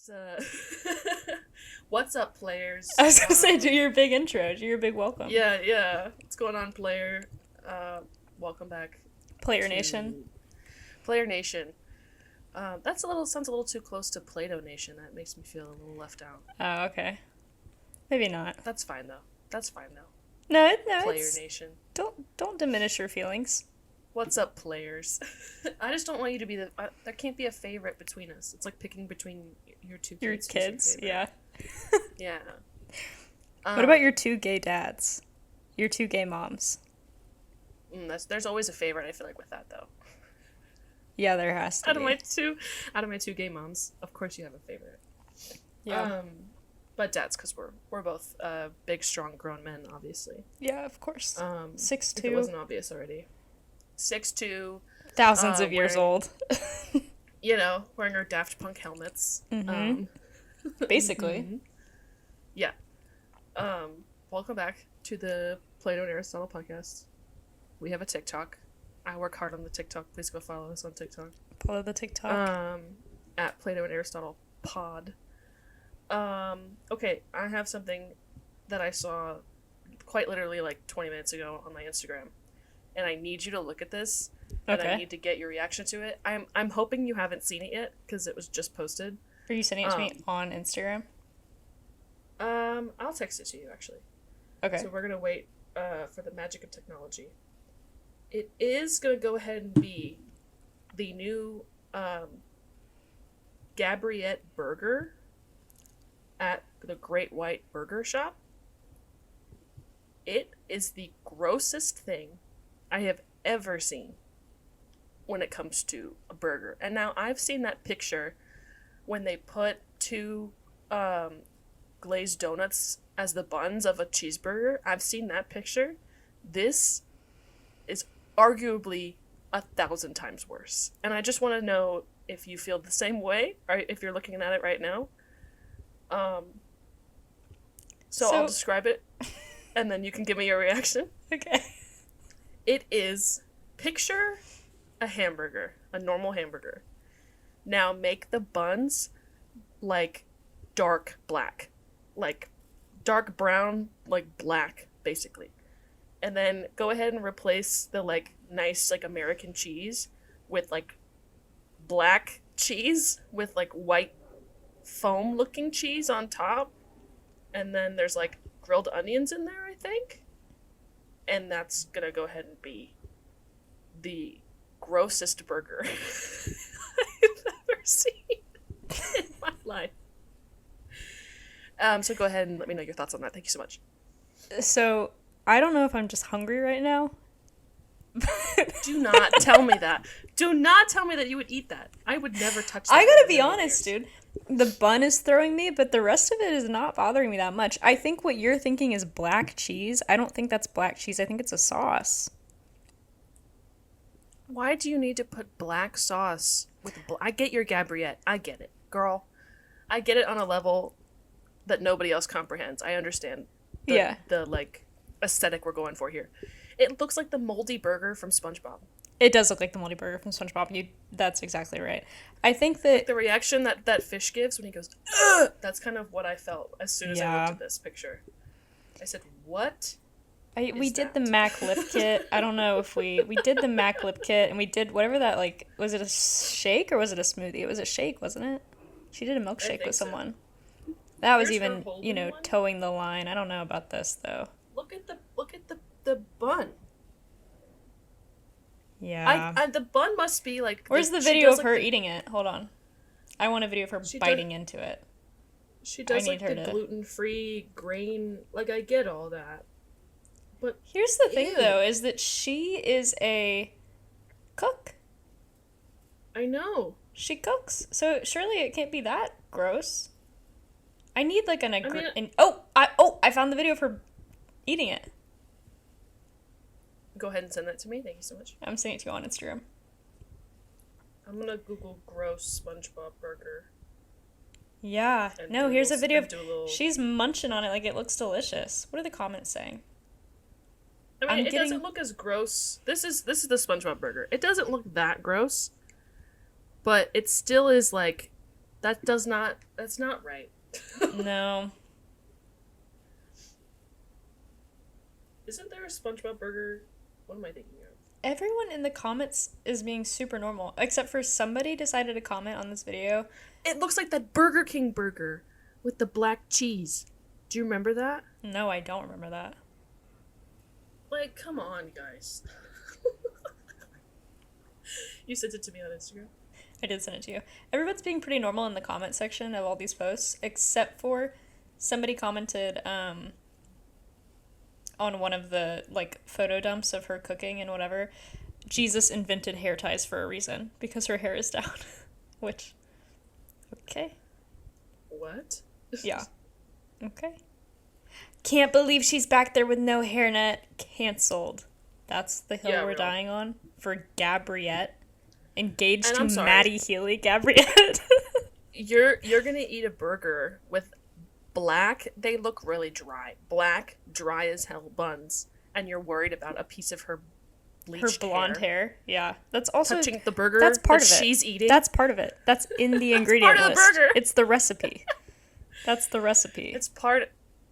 So, what's up, players? I was gonna say, do your big intro, do your big welcome. Yeah. What's going on, player? Welcome back Player to Nation. Player Nation. That's sounds a little too close to Plato Nation. That makes me feel a little left out. Oh, okay. Maybe not. That's fine though. No, Player it's Nation. don't diminish your feelings. What's up, players? I just don't want you to be there can't be a favorite between us. It's like picking between your two Your kids. Who's your kids, favorite. yeah. Yeah. What about your two gay dads? Your two gay moms? There's always a favorite. I feel like with that though. Yeah, there has to out of be. my two gay moms, of course you have a favorite. Yeah. But dads, because we're both big, strong, grown men, obviously. Yeah, of course. 6'2". If it wasn't obvious already. 6'2", Thousands of years wearing, old. wearing our Daft Punk helmets. Basically. Yeah. Welcome back to the Plato and Aristotle podcast. We have a TikTok. I work hard on the TikTok. Please go follow us on TikTok. Follow the TikTok. At Plato and Aristotle pod. Okay, I have something that I saw quite literally like 20 minutes ago on my Instagram. And I need you to look at this. And I need to get your reaction to it. I'm hoping you haven't seen it yet, because it was just posted. Are you sending it to me on Instagram? I'll text it to you, actually. Okay. So we're going to wait for the magic of technology. It is going to go ahead and be the new Gabriette Burger at the Great White Burger Shop. It is the grossest thing I have ever seen when it comes to a burger. And now I've seen that picture when they put two glazed donuts as the buns of a cheeseburger. I've seen that picture. This is arguably 1,000 times worse. And I just want to know if you feel the same way, or if you're looking at it right now. So I'll describe it, and then you can give me your reaction. Okay. It is, picture a hamburger, a normal hamburger. Now make the buns like dark black, like dark brown, like black, basically. And then go ahead and replace the like nice like American cheese with like black cheese with like white foam looking cheese on top. And then there's like grilled onions in there, I think. And that's gonna go ahead and be the grossest burger I've ever seen in my life. So go ahead and let me know your thoughts on that. Thank you so much. So, I don't know if I'm just hungry right now. Do not tell me that. Do not tell me that you would eat that. I would never touch that. I gotta be honest, dude. The bun is throwing me, but the rest of it is not bothering me that much. I think what you're thinking is black cheese. I don't think that's black cheese. I think it's a sauce. Why do you need to put black sauce with I get your Gabriette. I get it, girl. I get it on a level that nobody else comprehends. I understand the like aesthetic we're going for here. It looks like the moldy burger from SpongeBob. It does look like the moldy burger from SpongeBob. That's exactly right. I think that like the reaction that fish gives when he goes, ugh! That's kind of what I felt as soon as I looked at this picture. I said, what? We did the Mac lip kit. I don't know if we did the Mac lip kit, and we did whatever that, like, was it a shake or was it a smoothie? It was a shake, wasn't it? She did a milkshake with someone. So. That was even, towing the line. I don't know about this though. Look at the bun. Yeah. The bun must be like. Where's the video of her eating it? Hold on. I want a video of her biting into it. She does like the gluten-free grain. Like, I get all that. But here's the thing, though, is that she is a cook. I know. She cooks, so surely it can't be that gross. I need like I found the video of her eating it. Go ahead and send that to me. Thank you so much. I'm sending it to you on Instagram. I'm gonna Google gross SpongeBob burger. Yeah. No, here's a video of she's munching on it like it looks delicious. What are the comments saying? I mean, it doesn't look as gross. This is the SpongeBob burger. It doesn't look that gross, but it still is like That's not right. No. Isn't there a SpongeBob burger? What am I thinking of? Everyone in the comments is being super normal, except for somebody decided to comment on this video. It looks like that Burger King burger with the black cheese. Do you remember that? No, I don't remember that. Like, come on, guys. You sent it to me on Instagram? I did send it to you. Everyone's being pretty normal in the comment section of all these posts, except for somebody commented on one of the, like, photo dumps of her cooking and whatever. Jesus invented hair ties for a reason, because her hair is down. Which, okay. What? Yeah. Okay. Can't believe she's back there with no hairnet. Cancelled. That's the hill we're dying on for Gabriette. Engaged to Maddie Healy, Gabriette. You're gonna eat a burger with black, they look really dry. Black, dry as hell buns. And you're worried about a piece of her bleached blonde hair. Yeah. That's also touching the burger. That's part of it. She's eating. That's part of it. That's in the ingredient part of list. the burger. It's the recipe. That's the recipe.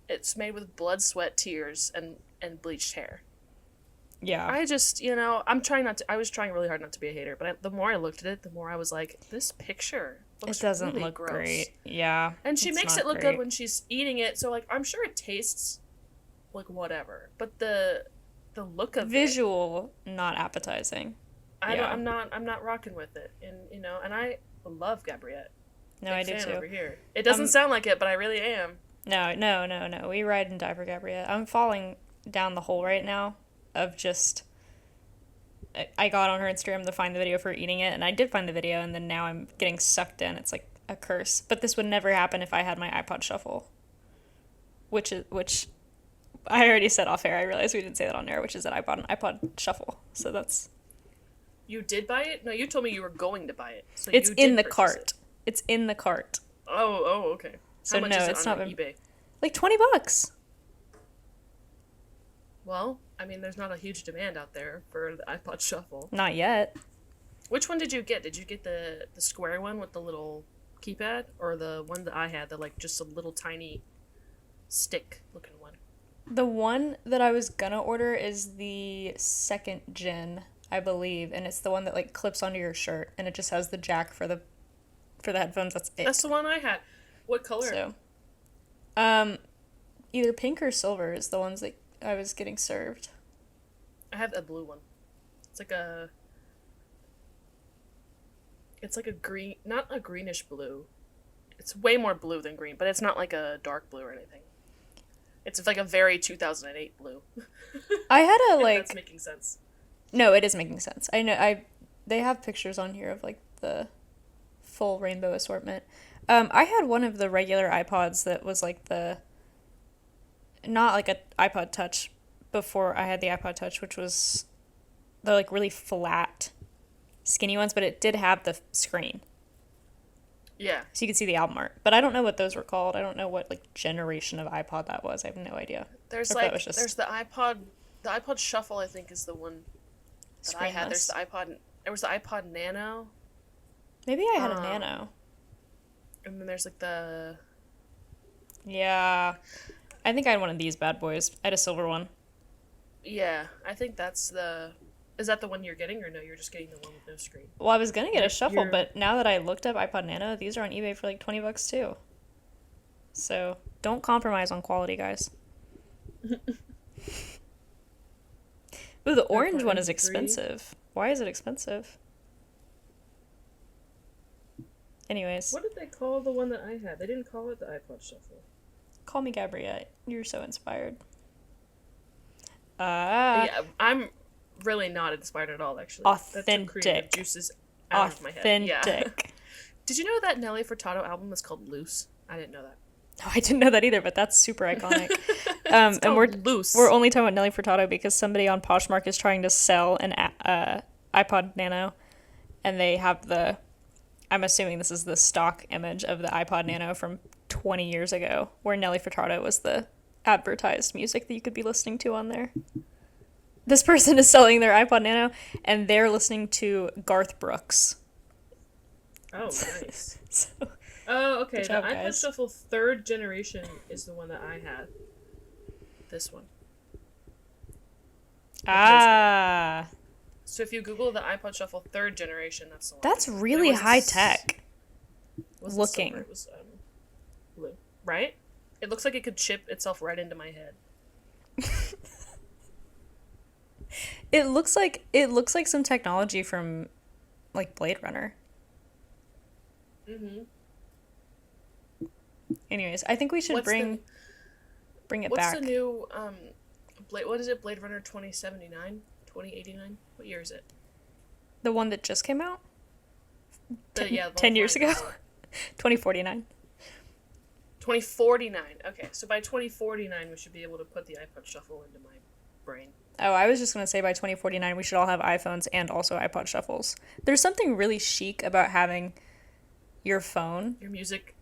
It's made with blood, sweat, tears, and bleached hair. Yeah. I just, I was trying really hard not to be a hater, but the more I looked at it, the more I was like, this picture looks it doesn't really look gross. Great. Yeah. And she makes it look good when she's eating it, so, like, I'm sure it tastes like whatever. But the look of visual, not appetizing. I'm not rocking with it. And, and I love Gabriette. No, I do too. Over here. It doesn't sound like it, but I really am. No. We ride and die for Gabriette. I'm falling down the hole right now of just... I got on her Instagram to find the video for eating it, and I did find the video, and then now I'm getting sucked in. It's like a curse. But this would never happen if I had my iPod Shuffle. Which I already said off air. I realized we didn't say that on air, which is that I bought an iPod Shuffle. So that's... You did buy it? No, you told me you were going to buy it. So it's in the cart. It's in the cart. Oh, okay. So how much is it it's on not eBay. Like $20. Well, I mean, there's not a huge demand out there for the iPod Shuffle. Not yet. Which one did you get? Did you get the square one with the little keypad, or the one that I had, the like just a little tiny stick looking one? The one that I was gonna order is the second gen, I believe, and it's the one that like clips onto your shirt, and it just has the jack for the headphones. That's it. That's the one I had. What color? So, either pink or silver is the ones that I was getting served. I have a blue one. It's like a green, not a greenish blue. It's way more blue than green, but it's not like a dark blue or anything. It's like a very 2008 blue. I had a like. That's making sense. No, it is making sense. I know. They have pictures on here of like the full rainbow assortment. I had one of the regular iPods that was like not like an iPod Touch before I had the iPod Touch, which was the like really flat, skinny ones, but it did have the screen. Yeah. So you could see the album art. But I don't know what those were called. I don't know what like generation of iPod that was. I have no idea. There's the iPod Shuffle, I think, is the one that I had. There was the iPod Nano. Maybe I had a Nano. And then there's like the... Yeah. I think I had one of these bad boys. I had a silver one. Yeah, I think that's the... Is that the one you're getting, or no, you're just getting the one with no screen? Well, I was going to get a Shuffle, but now that I looked up iPod Nano, these are on eBay for like $20 too. So, don't compromise on quality, guys. Ooh, the orange one is expensive. Why is it expensive? Anyways. What did they call the one that I had? They didn't call it the iPod Shuffle. Call me Gabriette. You're so inspired. Yeah, I'm really not inspired at all, actually. Authentic. Juices out of my head. Authentic. Yeah. Did you know that Nelly Furtado album is called Loose? I didn't know that. No, I didn't know that either, but that's super iconic. And we're loose. We're only talking about Nelly Furtado because somebody on Poshmark is trying to sell an iPod Nano, and they have I'm assuming this is the stock image of the iPod Nano from 20 years ago, where Nelly Furtado was the advertised music that you could be listening to on there. This person is selling their iPod Nano, and they're listening to Garth Brooks. Oh, nice. So Oh, okay. Good The job, iPod guys. Shuffle third generation is the one that I had. This one. With noise cancelling. Ah, So if you Google the iPod Shuffle third generation, that's the one. that's But it really wasn't high tech wasn't silver. looking. It was blue. Right? It looks like it could chip itself right into my head. It looks like some technology from like Blade Runner. Mm-hmm. Anyways, I think we should bring it what's back. the new what is it? Blade Runner 2079? 2089? What year is it? The one that just came out? The 10 years ago? cars. 2049. 2049. Okay, so by 2049 we should be able to put the iPod Shuffle into my brain. Oh, I was just going to say by 2049 we should all have iPhones and also iPod Shuffles. There's something really chic about having your phone Your music.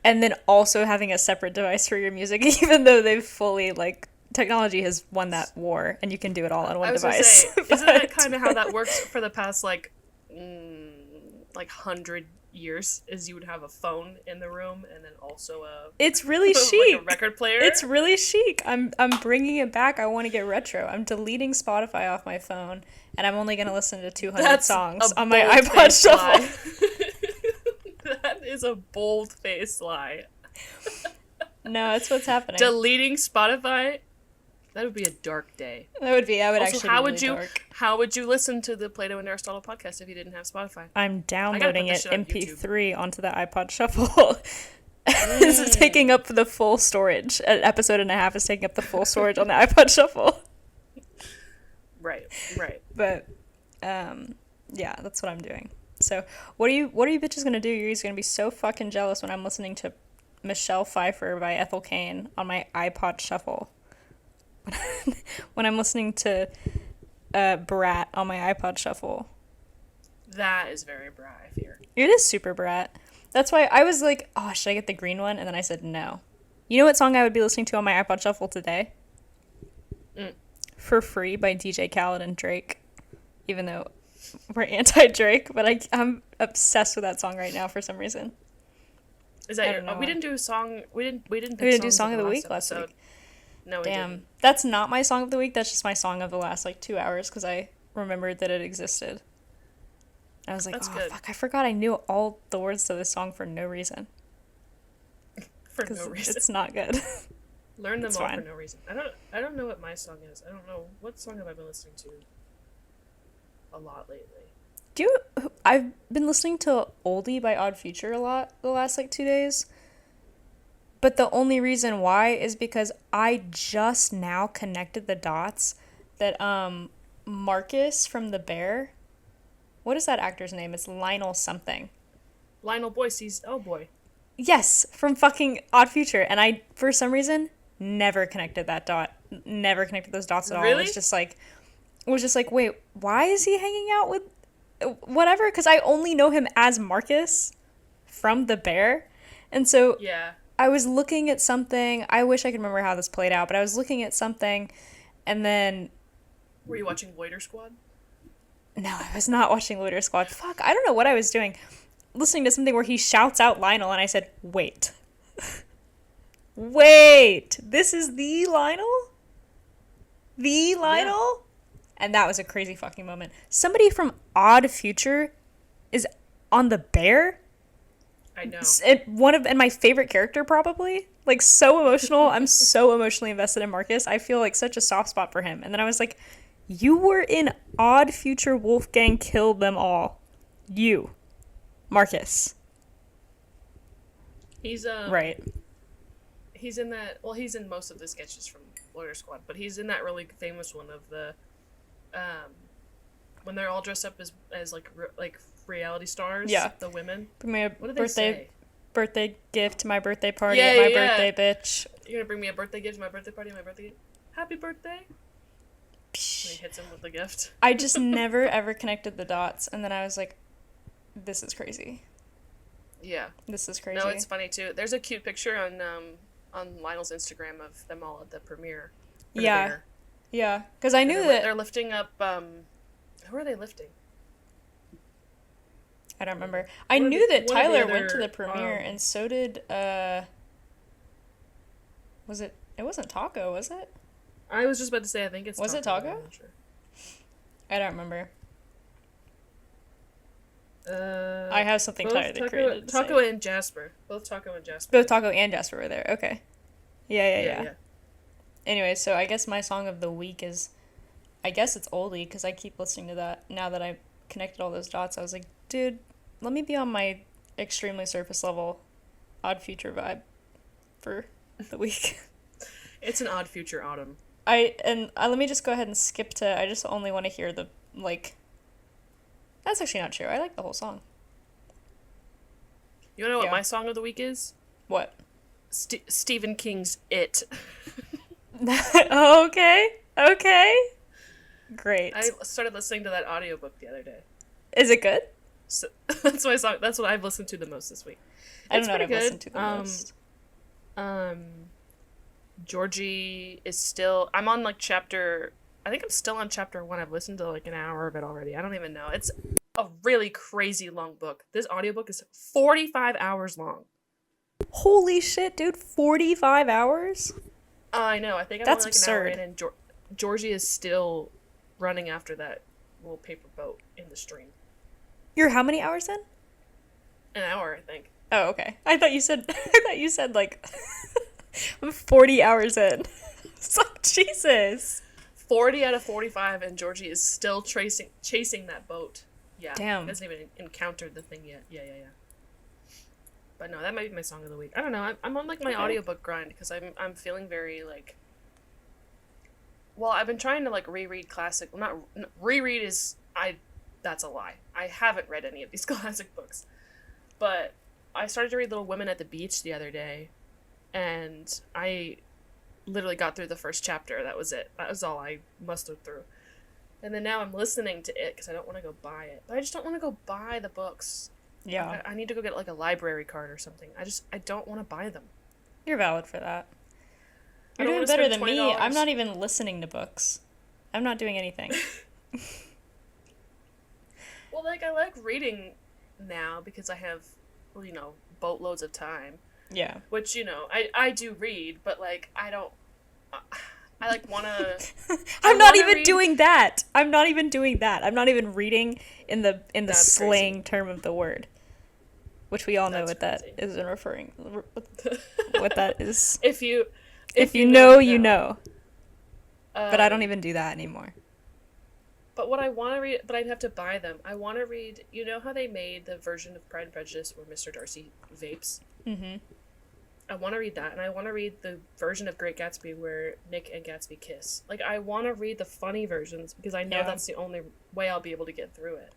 and then also having a separate device for your music, even though they've fully, like, technology has won that war and you can do it all on one I was device. gonna say, isn't that kind of how that works for the past, like 100 years? Is you would have a phone in the room and then also It's really like chic. a record player? It's really chic. I'm bringing it back. I want to get retro. I'm deleting Spotify off my phone, and I'm only going to listen to 200 songs on my iPod Shuffle. That is a bold-faced lie. No, that's what's happening. Deleting Spotify? That would be a dark day. That would Also, actually how be would really you dark. how would you listen to the Plato and Aristotle podcast if you didn't have Spotify? I'm downloading this it shit on MP3 onto the iPod Shuffle. This is taking up the full storage. An episode and a half is taking up the full storage on the iPod Shuffle. Right. But, yeah, that's what I'm doing. So, what are you bitches gonna do? You're just gonna be so fucking jealous when I'm listening to Michelle Pfeiffer by Ethel Cain on my iPod Shuffle. When I'm listening to Brat on my iPod Shuffle. That is very Brat, I fear. It is super Brat. That's why I was like, oh, should I get the green one? And then I said no. You know what song I would be listening to on my iPod Shuffle today? For Free by DJ Khaled and Drake. Even though we're anti-Drake, but I'm obsessed with that song right now for some reason. Is that we didn't do a song? We didn't do Song of the Week last week. No, we Damn. didn't. That's not my song of the week. That's just my song of the last, 2 hours because I remembered that it existed. I was like, That's oh, good. fuck, I forgot I knew all the words to this song for no reason. For no reason. It's not good. Learn them It's all fine. for no reason. I don't know what my song is. I don't know. What song have I been listening to a lot lately? I've been listening to Oldie by Odd Future a lot the last, 2 days. But the only reason why is because I just now connected the dots that Marcus from The Bear, what is that actor's name? It's Lionel something. Lionel Boyce's Oh Boy. Yes, from fucking Odd Future. And I, for some reason, never connected that dot. Never connected those dots at all. Really? It was just like, wait, why is he hanging out with whatever? Because I only know him as Marcus from The Bear. And so Yeah. I was looking at something. I wish I could remember how this played out, but I was looking at something, and then... Were you watching Loiter Squad? No, I was not watching Loiter Squad. Fuck, I don't know what I was doing. Listening to something where he shouts out Lionel, and I said, wait. Wait! This is the Lionel? The Lionel? Yeah. And that was a crazy fucking moment. Somebody from Odd Future is on The Bear? I know. And my favorite character probably, so emotional. I'm so emotionally invested in Marcus. I feel like such a soft spot for him. And then I was like, you were in Odd Future Wolfgang Killed Them All. You, Marcus. He's right. He's in that. Well, he's in most of the sketches from Loiter Squad, but he's in that really famous one of the, when they're all dressed up as reality stars. Yeah. The women. Bring me a What do they say? birthday gift to my birthday party Yeah, at my yeah. birthday, bitch. You're gonna bring me a birthday gift to my birthday party, my birthday gift. Happy birthday! And he hits him with the gift. I just never ever connected the dots, and then I was like, this is crazy. Yeah. This is crazy. No, it's funny too. There's a cute picture on Lionel's Instagram of them all at the premiere. for The Yeah. Bear. Yeah, because I knew they're, that... they're lifting up. Who are they lifting? I don't remember. I One of knew the- that one of the Tyler went to other, the premiere, and so did, was it? It wasn't Taco, was it? I was just about to say, I think it's Was it Taco? Taco? I'm not sure. I don't remember. Uh, I have something both Tyler the Creator to Taco say. and Jasper. Both Taco and Jasper. Both Taco and Jasper were there. Okay. Yeah. Yeah. Anyway, so I guess my song of the week is, I guess it's oldie because I keep listening to that now that I connected all those dots. I was like, dude, let me be on my extremely surface level Odd Future vibe for the week. It's an Odd Future autumn. Let me just go ahead and skip to, I just only want to hear the, like, that's actually not true. I like the whole song. You wanna know what Yeah. my song of the week is? What? Stephen King's It. Okay. Great. I started listening to that audiobook the other day. Is it good? So that's my song. That's what I've listened to the most this week. I don't It's know what I've pretty listened to good. the most. Georgie is still. I'm on like chapter. I think I'm still on chapter 1. I've listened to like an hour of it already. I don't even know. It's a really crazy long book. This audiobook is 45 hours long. Holy shit, dude. 45 hours? I know. I think I'm That's only like an hour absurd. in, and Georgie is still running after that little paper boat in the stream. You're how many hours in? An hour, I think. Oh, okay. I thought you said like I'm 40 hours in. It's like, Jesus. 40 out of 45, and Georgie is still chasing that boat. Yeah. Damn. He hasn't even encountered the thing yet. Yeah. But no, that might be my song of the week. I don't know. I'm on like my Okay. audiobook grind because I'm feeling very like. Well, I've been trying to like reread classic. Well, not reread is that's a lie. I haven't read any of these classic books, but I started to read Little Women at the Beach the other day, and I literally got through the first chapter. That was it. That was all I mustered through. And then now I'm listening to it because I don't want to go buy it. But I just don't want to go buy the books. Yeah. I need to go get like a library card or something. I don't want to buy them. You're valid for that. I You're don't doing wanna better spend than me. I'm $20. not even listening to books. I'm not doing anything. Well, like I like reading now because I have, boatloads of time. Yeah. Which, I do read, but like I don't. I like wanna. I'm not wanna even read- doing that. I'm not even doing that. I'm not even reading in the That's slang term of the word, which we all know That's what that crazy. is in referring. What that is. If you know, you know. But I don't Um, even do that anymore. But what I want to read, but I'd have to buy them. I want to read. You know how they made the version of Pride and Prejudice where Mr. Darcy vapes? Mm-hmm. I want to read that, and I want to read the version of Great Gatsby where Nick and Gatsby kiss. Like, I want to read the funny versions because I know Yeah. that's the only way I'll be able to get through it.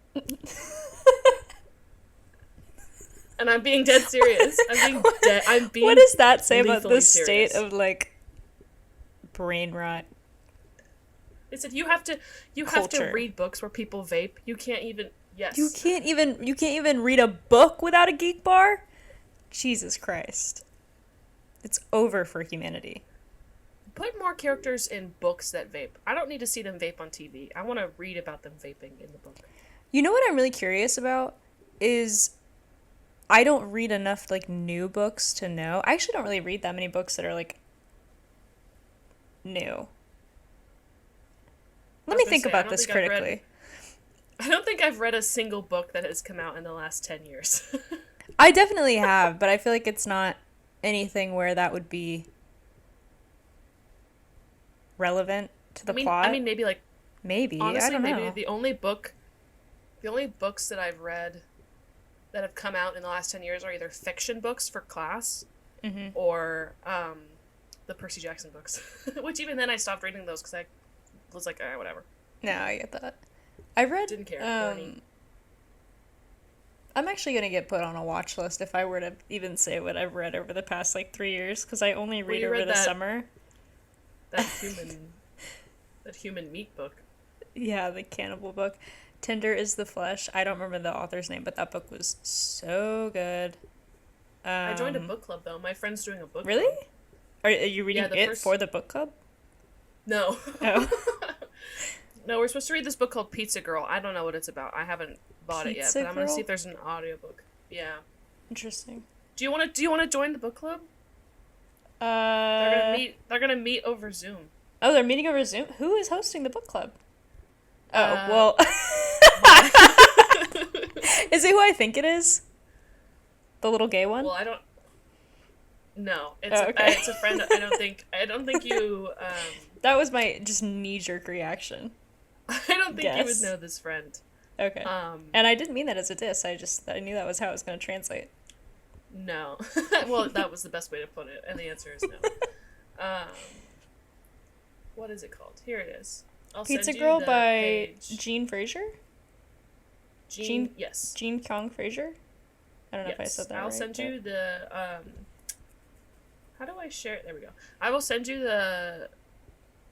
And I'm being dead serious. I'm being. What does that say about the lethally state serious. of like brain rot? They said you have to Culture. read books where people vape. You can't even. Yes. You can't even read a book without a geek bar? Jesus Christ. It's over for humanity. Put more characters in books that vape. I don't need to see them vape on TV. I want to read about them vaping in the book. You know what I'm really curious about is I don't read enough like new books to know. I actually don't really read that many books that are like new. Let me gonna think say, I about don't this think I've read- critically. I don't think I've read a single book that has come out in the last 10 years. I definitely have, but I feel like it's not anything where that would be relevant to the plot. I mean, maybe like maybe. honestly, I don't know. maybe the only books that I've read that have come out in the last 10 years are either fiction books for class Mhm. or the Percy Jackson books. Which even then I stopped reading those because I was like, whatever. No, I get that. I read. Didn't care. Corny. I'm actually gonna get put on a watch list if I were to even say what I've read over the past like 3 years, because I only read you over read the that- summer. That human meat book. Yeah, the cannibal book. Tender is the Flesh. I don't remember the author's name, but that book was so good. I joined a book club though. My friend's doing a book Really? club. Are you reading Yeah, the it first- for the book club? No. Oh. No, we're supposed to read this book called Pizza Girl. I don't know what it's about. I haven't bought it yet, Pizza but I'm gonna see Girl? if there's an audiobook. Yeah. Interesting. Do you wanna join the book club? Uh, They're gonna meet over Zoom. oh, they're meeting over Zoom? Who is hosting the book club? Oh, Uh, well. Is it who I think it is? The little gay one? Well, I don't. No, Okay. it's a friend. I don't think you. That was my just knee-jerk reaction. I don't think you would Guess. know this friend. Okay. And I didn't mean that as a diss. I knew that was how it was going to translate. No. Well, that was the best way to put it, and the answer is no. Um, what is it called? Here it is. I'll Pizza send you Girl the by page. Jean Fraser? Yes. Jean Kong Fraser? I don't know if I Yes. said that I'll right. send but- you the how do I share it? There we go. I will send you the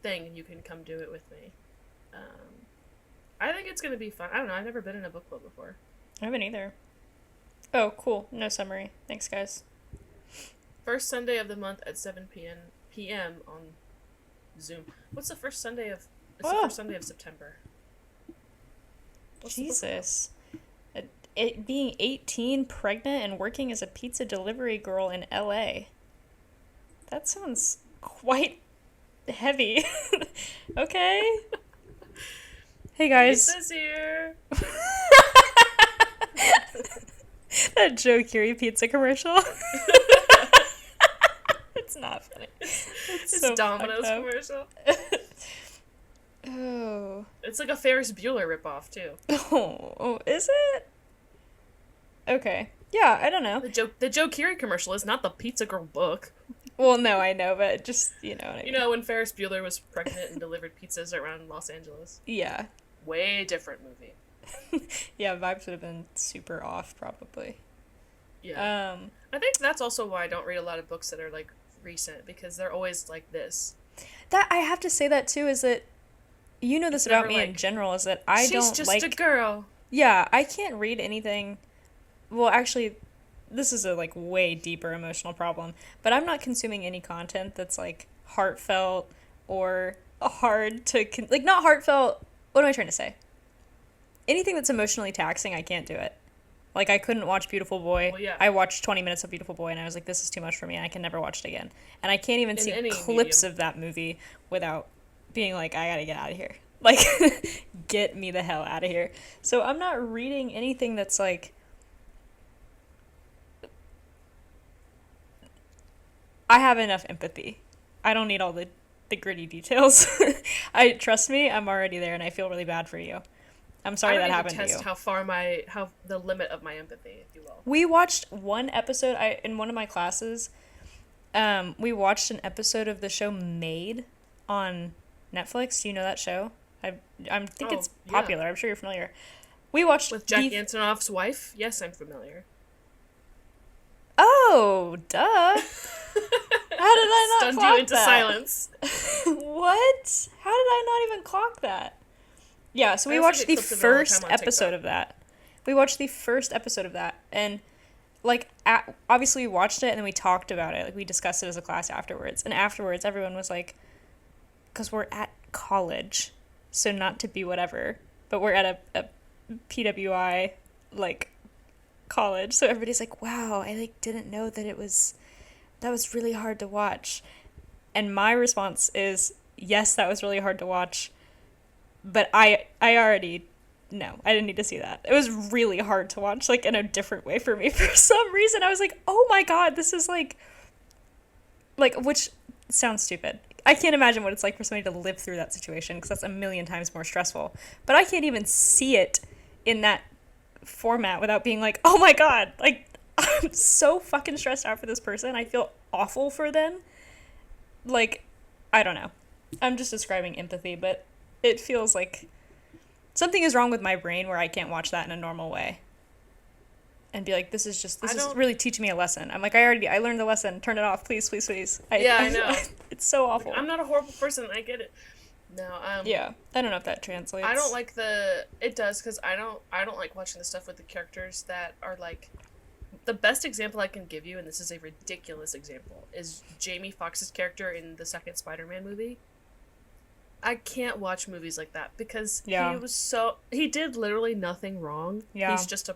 thing and you can come do it with me. I think it's gonna be fun. I don't know, I've never been in a book club before. I haven't either. Oh, cool. No summary. Thanks, guys. First Sunday of the month at 7 p.m. on Zoom. What's the first Sunday of it's the Oh. first Sunday of September. What's the book club? Jesus. It being 18, pregnant, and working as a pizza delivery girl in LA. That sounds quite heavy. Okay. Hey guys. Lisa's here. That Joe Curie pizza commercial. It's not funny. It's so Domino's fucked up. commercial. Oh. It's like a Ferris Bueller ripoff too. Oh, is it? Okay. Yeah, I don't know. The Joe Keery commercial is not the Pizza Girl book. Well, no, I know, but just, you know what I mean. You know, when Ferris Bueller was pregnant and delivered pizzas around Los Angeles. Yeah. Way different movie. Yeah, vibes would have been super off, probably. Yeah. I think that's also why I don't read a lot of books that are, like, recent, because they're always like this. That, I have to say that, too, is that, you know this It's about never me in like, general, is that I She's don't just like... a girl. Yeah, I can't read anything... Well, actually, this is a, like, way deeper emotional problem, but I'm not consuming any content that's, like, heartfelt or hard to... like, not heartfelt... What am I trying to say? Anything that's emotionally taxing, I can't do it. Like, I couldn't watch Beautiful Boy. Well, yeah. I watched 20 minutes of Beautiful Boy, and I was like, this is too much for me, and I can never watch it again. And I can't even In see any clips medium. of that movie without being like, I gotta get out of here. Like, get me the hell out of here. So I'm not reading anything that's, like... I have enough empathy. I don't need all the gritty details. Trust me, I'm already there, and I feel really bad for you. I'm sorry that happened to you. How the limit of my empathy, if you will. We watched one episode in one of my classes. We watched an episode of the show Made on Netflix. Do you know that show? I think it's yeah. popular. I'm sure you're familiar. We watched With Jack Antonoff's wife? Yes, I'm familiar. Oh, duh. How did I not Stunned clock you into that? silence. What? How did I not even clock that? Yeah, so we I also watched get the clips of it all the first time on episode TikTok. of that. We watched the first episode of that, and like obviously we watched it and then we talked about it. Like we discussed it as a class afterwards, and afterwards everyone was like, because we're at college, so not to be whatever, but we're at a PWI like college, so everybody's like, wow, I like didn't know that that was really hard to watch. And my response is, yes, that was really hard to watch, but I already no, I didn't need to see that. It was really hard to watch, like in a different way for me. For some reason I was like, oh my god, this is like which sounds stupid. I can't imagine what it's like for somebody to live through that situation, because that's a million times more stressful. But I can't even see it in that format without being like, oh my god, like I'm so fucking stressed out for this person. I feel awful for them. Like, I don't know. I'm just describing empathy, but it feels like something is wrong with my brain where I can't watch that in a normal way and be like, this is really teaching me a lesson. I'm like, I learned the lesson. Turn it off, please, please, please. I know. It's so awful. Like, I'm not a horrible person. I get it. No, yeah, I don't know if that translates. I don't like it does, because I don't like watching the stuff with the characters that are like, the best example I can give you, and this is a ridiculous example, is Jamie Foxx's character in the second Spider-Man movie. I can't watch movies like that because Yeah. he did literally nothing wrong. Yeah. He's just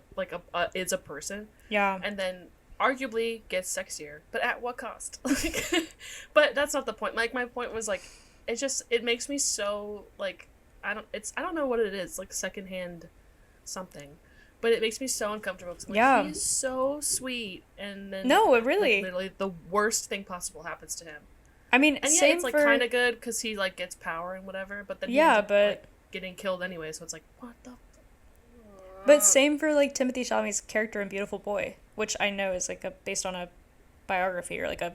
is a person, Yeah. and then arguably gets sexier, but at what cost? Like, but that's not the point. Like my point was like, it makes me so like I don't know what it is, like secondhand something, but it makes me so uncomfortable. 'Cause I'm like, Yeah. he's so sweet, and then No, it like, really. literally the worst thing possible happens to him. I mean, And yeah, same it's like for. kind of good because he like gets power and whatever, but then he ends Yeah, up but like getting killed anyway. So it's like, what the? but same for like Timothy Chalamet's character in Beautiful Boy, which I know is like based on a biography or like a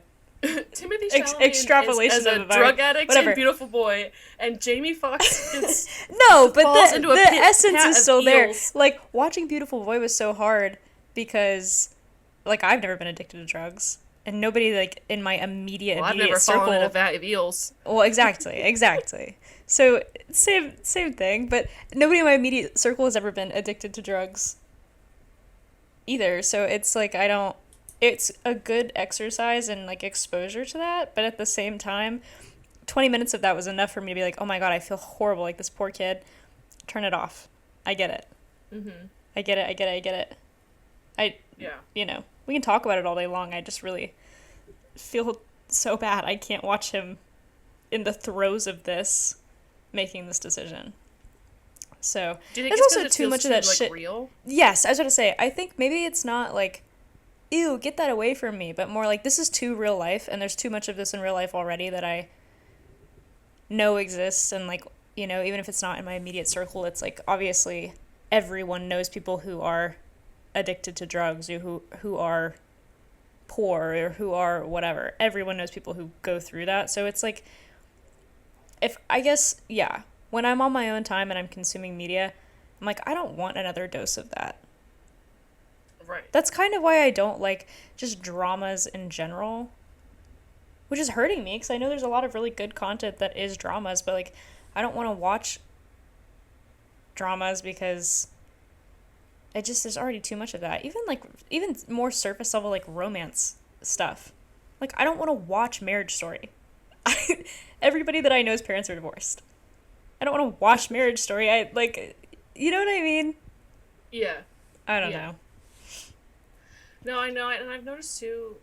Timothy Chalamet extrapolation is as of a a drug addict whatever. in Beautiful Boy, and Jamie Foxx is No, but falls the into a the essence pat is of still there. eels. Like watching Beautiful Boy was so hard because like I've never been addicted to drugs. And nobody like in my immediate Well, I've never circle. fallen in a vat of eels. Well, exactly. So same thing, but nobody in my immediate circle has ever been addicted to drugs either. So it's like I don't. It's a good exercise and like exposure to that, but at the same time, 20 minutes of that was enough for me to be like, oh my god, I feel horrible. Like this poor kid. Turn it off. I get it. Mm-hmm. I get it. Yeah. We can talk about it all day long. I just really feel so bad. I can't watch him in the throes of this making this decision. So Do you think there's it's also 'cause it too feels much of that like, shit. real? Yes, I was going to say, I think maybe it's not like, ew, get that away from me, but more like this is too real life, and there's too much of this in real life already that I know exists, and like, even if it's not in my immediate circle, it's like obviously everyone knows people who are addicted to drugs or who are poor or who are whatever. Everyone knows people who go through that. So it's like, when I'm on my own time and I'm consuming media, I'm like, I don't want another dose of that. Right. That's kind of why I don't like just dramas in general, which is hurting me because I know there's a lot of really good content that is dramas, but like I don't want to watch dramas because there's already too much of that. Even more surface level like romance stuff. Like I don't want to watch Marriage Story. Everybody that I know's parents are divorced. I don't want to watch Marriage Story. You know what I mean? Yeah. I don't know. No, I know, and I've noticed too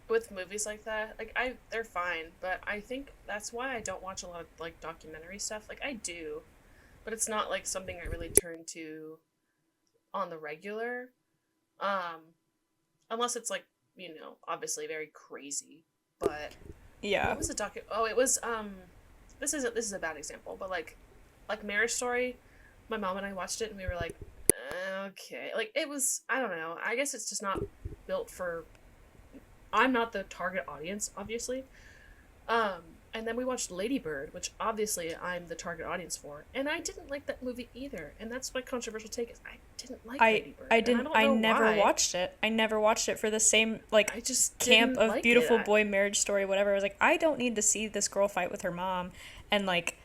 with movies like that, like they're fine, but I think that's why I don't watch a lot of like documentary stuff. Like I do, but it's not like something I really turn to on the regular. Unless it's like, obviously very crazy. But Yeah. what was the Oh, it was this is a bad example, but like Marriage Story, my mom and I watched it and we were like, okay. Like it was, I don't know. I guess it's just not built for I'm not the target audience, obviously. And then we watched Lady Bird, which obviously I'm the target audience for, and I didn't like that movie either. And that's my controversial take is I didn't like Lady Bird. I didn't. I never why. watched it. I never watched it for the same like I just camp of like Beautiful Boy, Marriage Story, whatever. I was like, I don't need to see this girl fight with her mom, and like,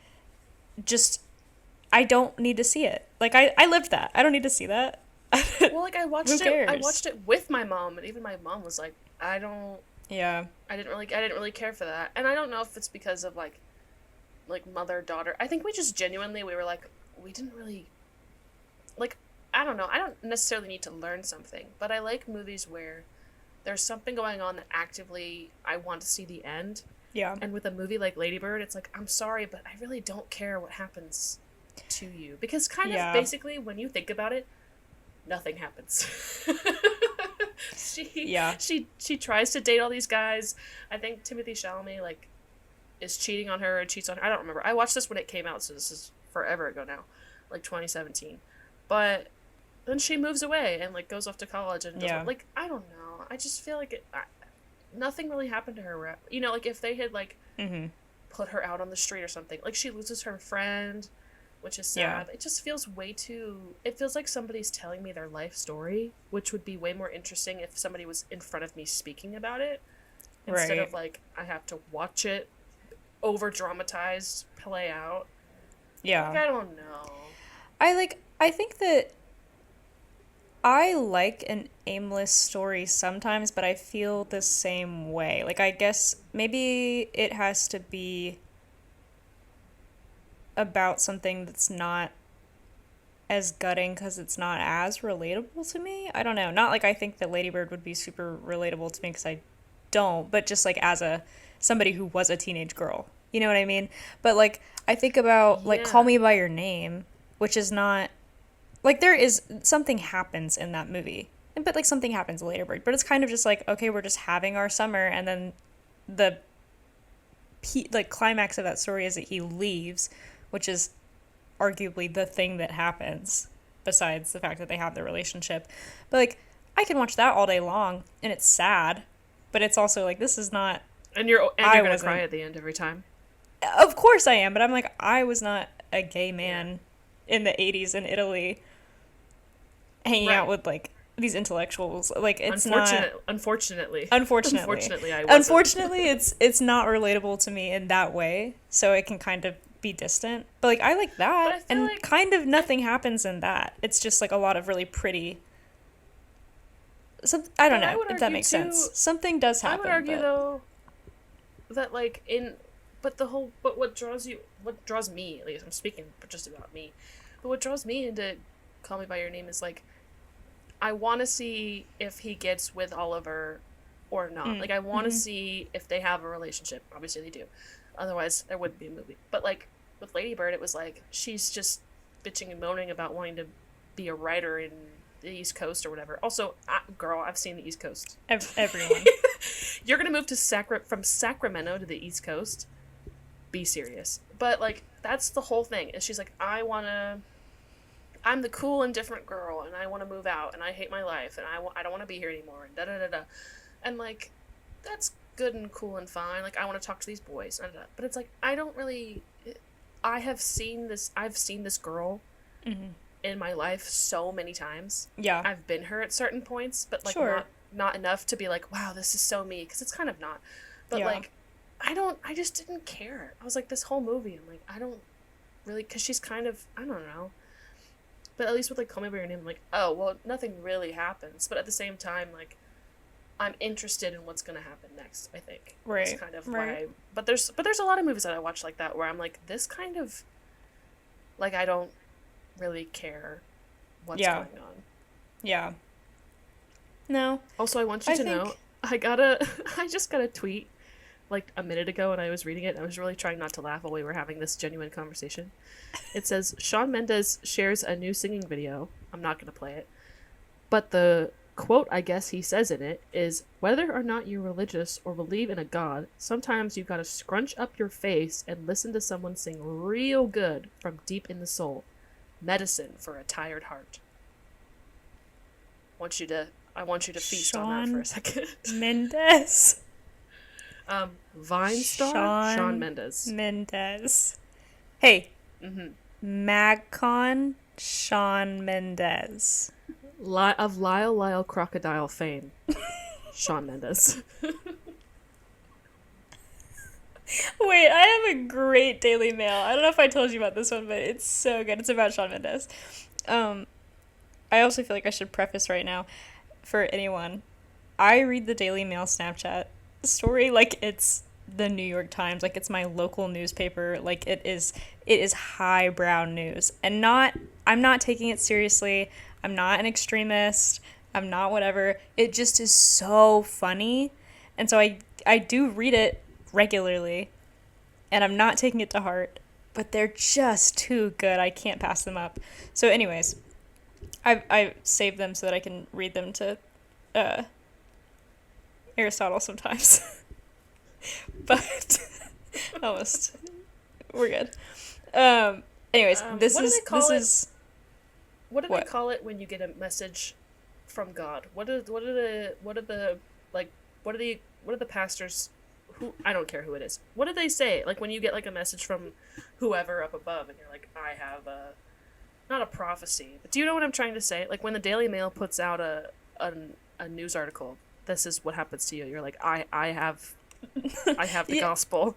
just I don't need to see it. Like I lived that. I don't need to see that. Well, like I watched Who it. cares? I watched it with my mom, and even my mom was like, Yeah. I didn't really care for that, and I don't know if it's because of like mother daughter. I think we just genuinely we were like we didn't really like. I don't know. I don't necessarily need to learn something, but I like movies where there's something going on that actively I want to see the end. Yeah. And with a movie like Lady Bird, it's like I'm sorry, but I really don't care what happens to you because kind of basically when you think about it, nothing happens. She tries to date all these guys. I think Timothy Chalamet like is cheating on her or cheats on her. I don't remember. I watched this when it came out, so this is forever ago now, like 2017. But then she moves away and like goes off to college and does like I don't know. I just feel like nothing really happened to her. Like if they had like put her out on the street or something, like she loses her friend, which is sad. It just feels it feels like somebody's telling me their life story, which would be way more interesting if somebody was in front of me speaking about it instead of like I have to watch it over dramatized play out. Yeah. Like, I don't know. I think that I like an aimless story sometimes, but I feel the same way. Like I guess maybe it has to be about something that's not as gutting because it's not as relatable to me. I don't know. Not like I think that Lady Bird would be super relatable to me because I don't, but just like as a somebody who was a teenage girl. You know what I mean? But like I think about like Call Yeah. Me by Your Name, which is not like there is something happens in that movie. But like something happens in Lady Bird, but it's kind of just like okay, we're just having our summer and then the like climax of that story is that he leaves, which is arguably the thing that happens besides the fact that they have the relationship. But like I can watch that all day long and it's sad, but it's also like this is not And you're I gonna wasn't. cry at the end every time. Of course I am, but I'm like I was not a gay man in the 80s in Italy hanging out Right. with like these intellectuals. Like it's not Unfortunately. unfortunately. Unfortunately, I wasn't. Unfortunately, it's not relatable to me in that way, so it can kind of be distant. But like I like But I that, feel and like kind of nothing happens in that. It's just like a lot of really pretty. Some I don't But I know would if that argue makes too. sense. Something does I happen. would argue but though that like in, but what draws me, at least I'm speaking just about me, but what draws me into Call Me by Your Name is like I want to see if he gets with Oliver or not. Like I want to see if they have a relationship. Obviously they do. Otherwise there wouldn't be a movie. But like with Lady Bird, it was like she's just bitching and moaning about wanting to be a writer in the East Coast or whatever. Also, girl, I've seen the East Coast. everyone. You're gonna move to from Sacramento to the East Coast. Be serious. But like that's the whole thing. Is she's like, I'm the cool and different girl, and I want to move out, and I hate my life, and I don't want to be here anymore, and da da da da, and like, that's good and cool and fine. Like I want to talk to these boys, da, da, da. But it's like I don't really. I have seen this. I've seen this girl in my life so many times. Yeah. I've been her at certain points, but like Sure. not enough to be like, wow, this is so me, because it's kind of not. But Yeah. like, I just didn't care. I was like, this whole movie, I'm like, I don't really, because she's kind of, I don't know. But at least with like Call Me by Your Name, I'm like, oh well, nothing really happens. But at the same time, like, I'm interested in what's gonna happen next. I think Right, It's kind of right. why. But there's a lot of movies that I watch like that where I'm like, this kind of, like, I don't really care what's Yeah. going on. Yeah. No. Also, I want you I to know, think I just got a tweet like a minute ago, and I was reading it. And I was really trying not to laugh while we were having this genuine conversation. It says Shawn Mendes shares a new singing video. I'm not gonna play it, but the quote I guess he says in it is, "Whether or not you're religious or believe in a god, sometimes you gotta scrunch up your face and listen to someone sing real good from deep in the soul. Medicine for a tired heart." I want you to feast on that for a second. Mendes. Vine star Shawn Mendes. Mendes. Hey. Mm-hmm. MagCon Shawn Mendes. Of Lyle Crocodile fame, Shawn Mendes. Wait, I have a great Daily Mail. I don't know if I told you about this one, but it's so good. It's about Shawn Mendes. I also feel like I should preface right now for anyone. I read the Daily Mail Snapchat story like it's the New York Times, like it's my local newspaper, like it is highbrow news. And I'm not taking it seriously. I'm not an extremist. I'm not whatever. It just is so funny. And so I do read it regularly, and I'm not taking it to heart, but they're just too good. I can't pass them up. So anyways, I save them so that I can read them to Aristotle sometimes. But almost we're good. Anyways, this what do is they call this it? is What do What? they call it when you get a message from God? What are the pastors who, I don't care who it is. What do they say? Like when you get like a message from whoever up above and you're like, I have a, not a prophecy, but do you know what I'm trying to say? Like when the Daily Mail puts out a news article, this is what happens to you. You're like, I have the Yeah. gospel.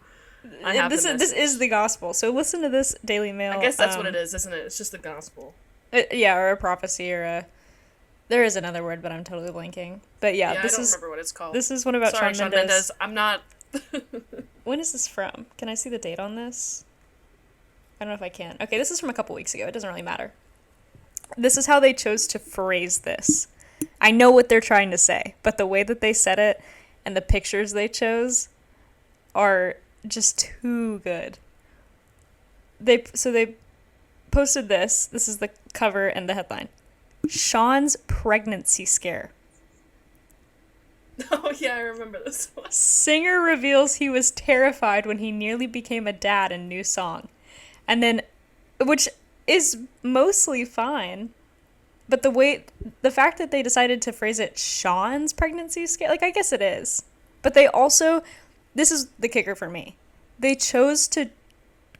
I have this the is message. the gospel. So listen to this Daily Mail. I guess that's what it is, isn't it? It's just the gospel. Yeah, or a prophecy or a. There is another word, but I'm totally blanking. But yeah, Yeah, this I don't is remember what it's called. this is one about Sorry, Shawn Mendes. I'm not. When is this from? Can I see the date on this? I don't know if I can. Okay, this is from a couple weeks ago. It doesn't really matter. This is how they chose to phrase this. I know what they're trying to say, but the way that they said it and the pictures they chose are just too good. They posted this. This is the cover and the headline. Sean's pregnancy scare. Oh, yeah, I remember this one. Singer reveals he was terrified when he nearly became a dad in new song. And then, which is mostly fine, but the fact that they decided to phrase it Sean's pregnancy scare, like, I guess it is. But they also, this is the kicker for me. They chose to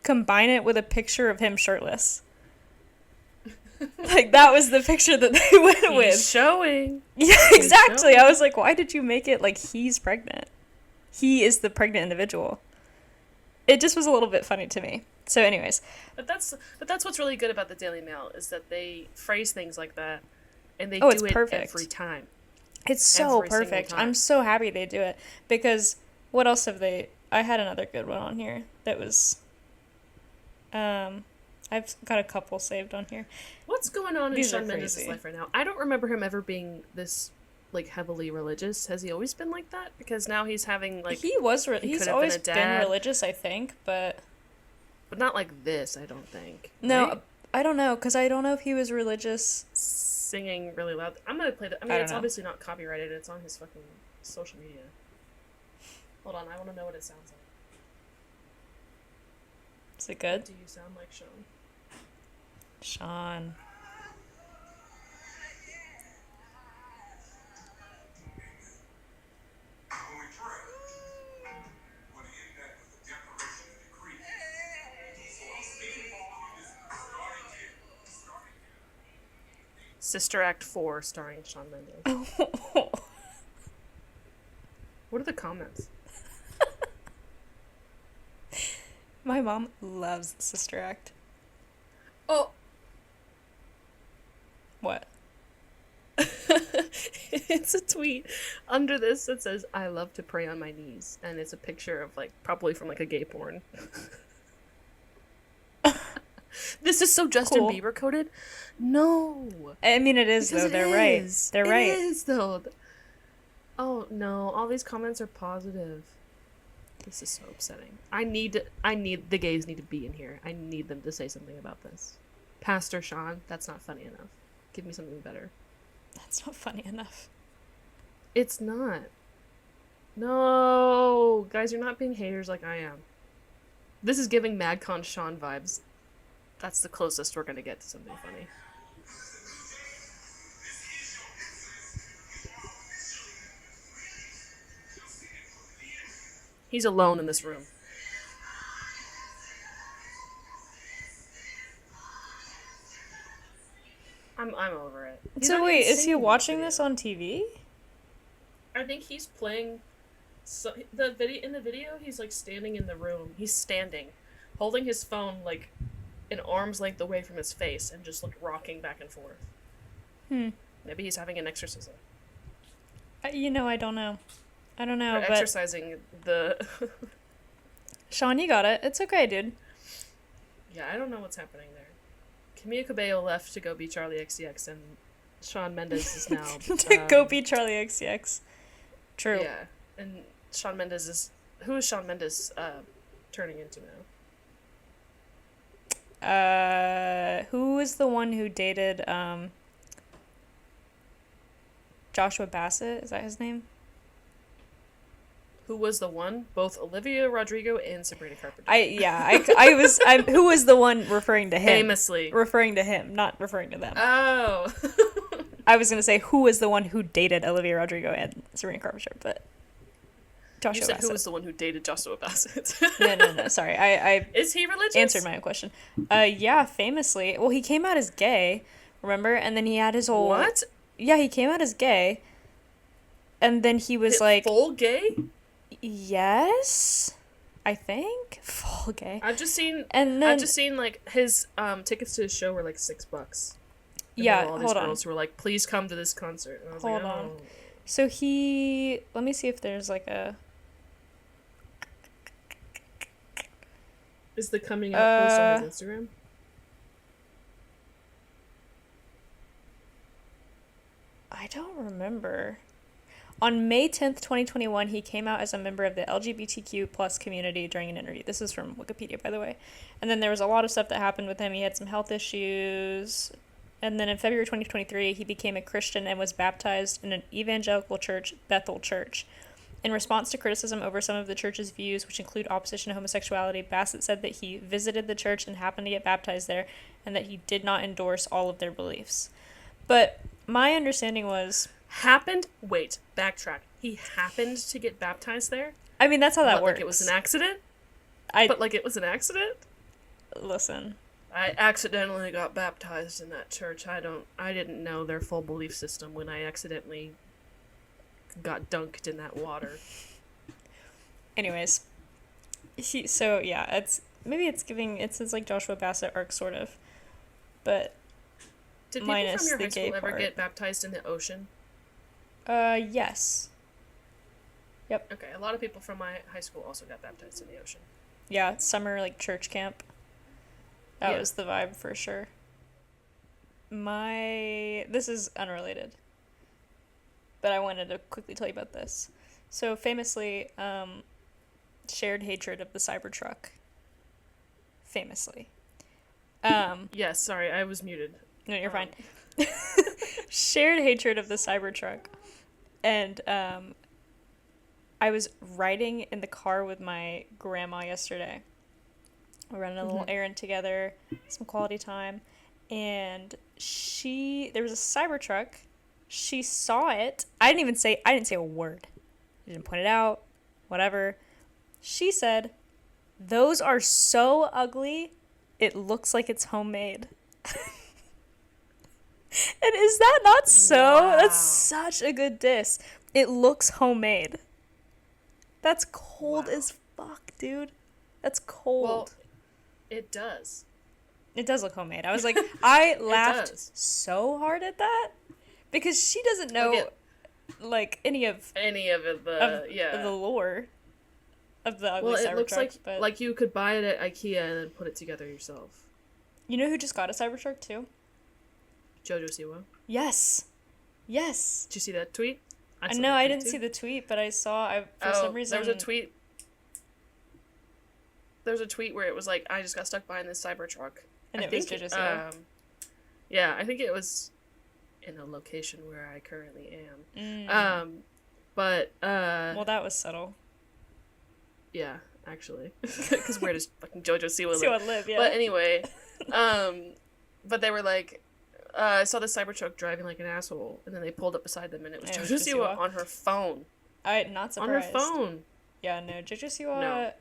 combine it with a picture of him shirtless. Like, that was the picture that they went with. Showing. Yeah, exactly. I was like, why did you make it like he's pregnant? He is the pregnant individual. It just was a little bit funny to me. So anyways. But that's what's really good about the Daily Mail is that they phrase things like that and they it's do it perfect. every time. It's so Every single perfect. time. I'm so happy they do it. Because what else have they... I had another good one on here that was... I've got a couple saved on here. What's going on in These Shawn are Mendes' crazy. life right now? I don't remember him ever being this, like, heavily religious. Has he always been like that? Because now he's having, like... He was... he he's could have always been a been dad. religious, I think, but... But not like this, I don't think. No, Right? I don't know, because I don't know if he was religious. Singing really loud. I'm gonna play that. I mean, I don't it's know. obviously not copyrighted. It's on his fucking social media. Hold on, I want to know what it sounds like. Is it good? Do you sound like Sean? Sean. Sister Act 4 starring Shawn Mendes. What are the comments? My mom loves Sister Act. Oh! What? It's a tweet under this that says, I love to pray on my knees. And it's a picture of, like, probably from, like, a gay porn. This is so Justin Cool. Bieber coded? No. I mean, it is, Because though. it They're right. is. They're right. It is, though. Oh, no. All these comments are positive. This is so upsetting. The gays need to be in here. I need them to say something about this. Pastor Sean, that's not funny enough. Give me something better. That's not funny enough. It's not. No. Guys, you're not being haters like I am. This is giving MadCon Sean vibes. That's the closest we're gonna get to something funny. He's alone in this room. I'm over it. He's So not wait, even is he singing watching video. this on TV? I think he's playing. So in the video, he's like standing in the room. He's standing, holding his phone like an arm's length away from his face, and just like rocking back and forth. Maybe he's having an exorcism. You know, I don't know. I don't know, Or but exercising the. Sean, you got it. It's okay, dude. Yeah, I don't know what's happening there. Camila Cabello left to go be Charlie XCX, and Shawn Mendes is now To go be Charlie XCX. True. Yeah, and Shawn Mendes is who is Shawn Mendes turning into now? Who was the one who dated Joshua Bassett? Is that his name? Who was the one? Both Olivia Rodrigo and Sabrina Carpenter. Who was the one referring to him? Famously. Referring to him, not referring to them. Oh. I was going to say who was the one who dated Olivia Rodrigo and Sabrina Carpenter, but Joshua You said Bassett. who was the one who dated Joshua Bassett? No, sorry. I Is he religious? answered my own question. Yeah, famously. Well, he came out as gay, remember? And then he had his whole... What? Yeah, he came out as gay. And then he was like... Full gay? Yes? I think? Full gay. I've just seen like his tickets to his show were like $6. And Yeah, there were all these hold on. girls who were like, please come to this concert. And I was Hold like, on. oh. So he... Let me see if there's like a... Is the coming out post on his Instagram? I don't remember. On May 10th, 2021, he came out as a member of the LGBTQ plus community during an interview. This is from Wikipedia, by the way. And then there was a lot of stuff that happened with him. He had some health issues. And then in February 2023, he became a Christian and was baptized in an evangelical church, Bethel Church. In response to criticism over some of the church's views, which include opposition to homosexuality, Bassett said that he visited the church and happened to get baptized there, and that he did not endorse all of their beliefs. But my understanding was... Backtrack. He happened to get baptized there? I mean, that's how that works. Like it was an accident? It was an accident? Listen. I accidentally got baptized in that church. I didn't know their full belief system when I accidentally got dunked in that water. Anyways. It says like Joshua Bassett arc, sort of. But did people from your high school ever get baptized in the ocean? Yes. Yep. Okay, a lot of people from my high school also got baptized in the ocean. Yeah, summer, like, church camp. That was the vibe, for sure. This is unrelated. But I wanted to quickly tell you about this. So, famously, shared hatred of the Cybertruck. Famously. Yes, sorry, I was muted. No, you're fine. Shared hatred of the Cybertruck. And I was riding in the car with my grandma yesterday. We were running a little errand together, some quality time, and there was a Cybertruck. She saw it. I didn't say a word. I didn't point it out, whatever. She said, "Those are so ugly, it looks like it's homemade." And is that not so? Wow. That's such a good diss. It looks homemade. That's cold as fuck, dude. That's cold. Well, it does. It does look homemade. I was like, I laughed so hard at that because she doesn't know any of the lore of the ugly Cybertruck. Well, it looks like you could buy it at IKEA and then put it together yourself. You know who just got a Cybertruck too? Jojo Siwa. Yes. Did you see that tweet? I know I didn't see the tweet, but I saw. For some reason, there was a tweet. There was a tweet where it was like, "I just got stuck behind this Cybertruck," and it was Jojo Siwa. Yeah, I think it was in a location where I currently am. But well, that was subtle. Yeah, actually, because where does fucking Jojo Siwa live? Yeah. But anyway, but they were like. I saw the Cybertruck driving like an asshole, and then they pulled up beside them, and it was Jojo Siwa on her phone. Not surprised. On her phone. Yeah, no, Jojo Siwa. No.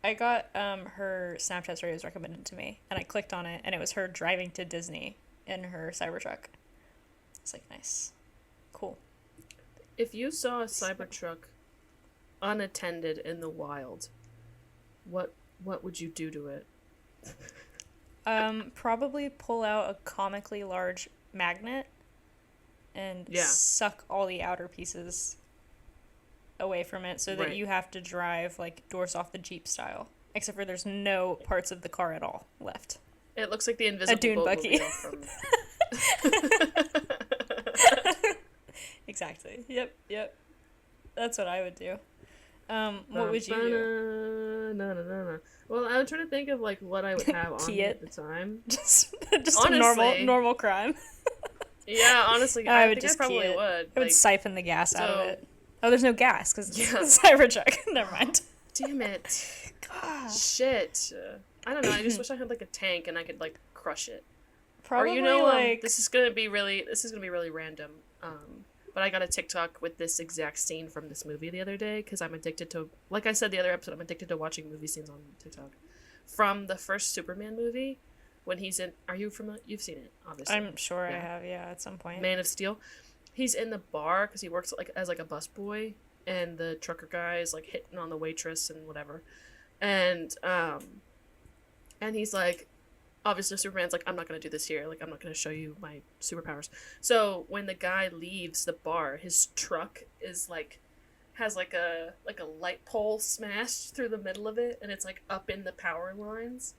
I got her Snapchat story was recommended to me, and I clicked on it, and it was her driving to Disney in her Cybertruck. It's like, nice. Cool. If you saw a Cybertruck unattended in the wild, what would you do to it? Probably pull out a comically large magnet and suck all the outer pieces away from it so that you have to drive like doors off the Jeep style. Except for there's no parts of the car at all left. It looks like the Invisible Dune Boat Bucky. from... Exactly. Yep. That's what I would do. What would you do? No. Well, I'm trying to think of like what I would have on me at the time. just honestly, a normal crime. Yeah, honestly, I think I probably would. I would siphon the gas out of it. Oh, there's no gas because it's a Cybertruck. Never mind. Damn it. God. Shit. I don't know. I just wish I had like a tank and I could like crush it. Probably this is gonna be really random. But I got a TikTok with this exact scene from this movie the other day because I'm addicted to, like I said the other episode, I'm addicted to watching movie scenes on TikTok. From the first Superman movie, when he's in, are you familiar? You've seen it, obviously. I'm sure I have, at some point. Man of Steel. He's in the bar because he works as a busboy, and the trucker guy is like hitting on the waitress and whatever, and he's like, obviously Superman's like, I'm not going to do this here. Like, I'm not going to show you my superpowers. So when the guy leaves the bar, his truck is like has like a light pole smashed through the middle of it, and it's like up in the power lines.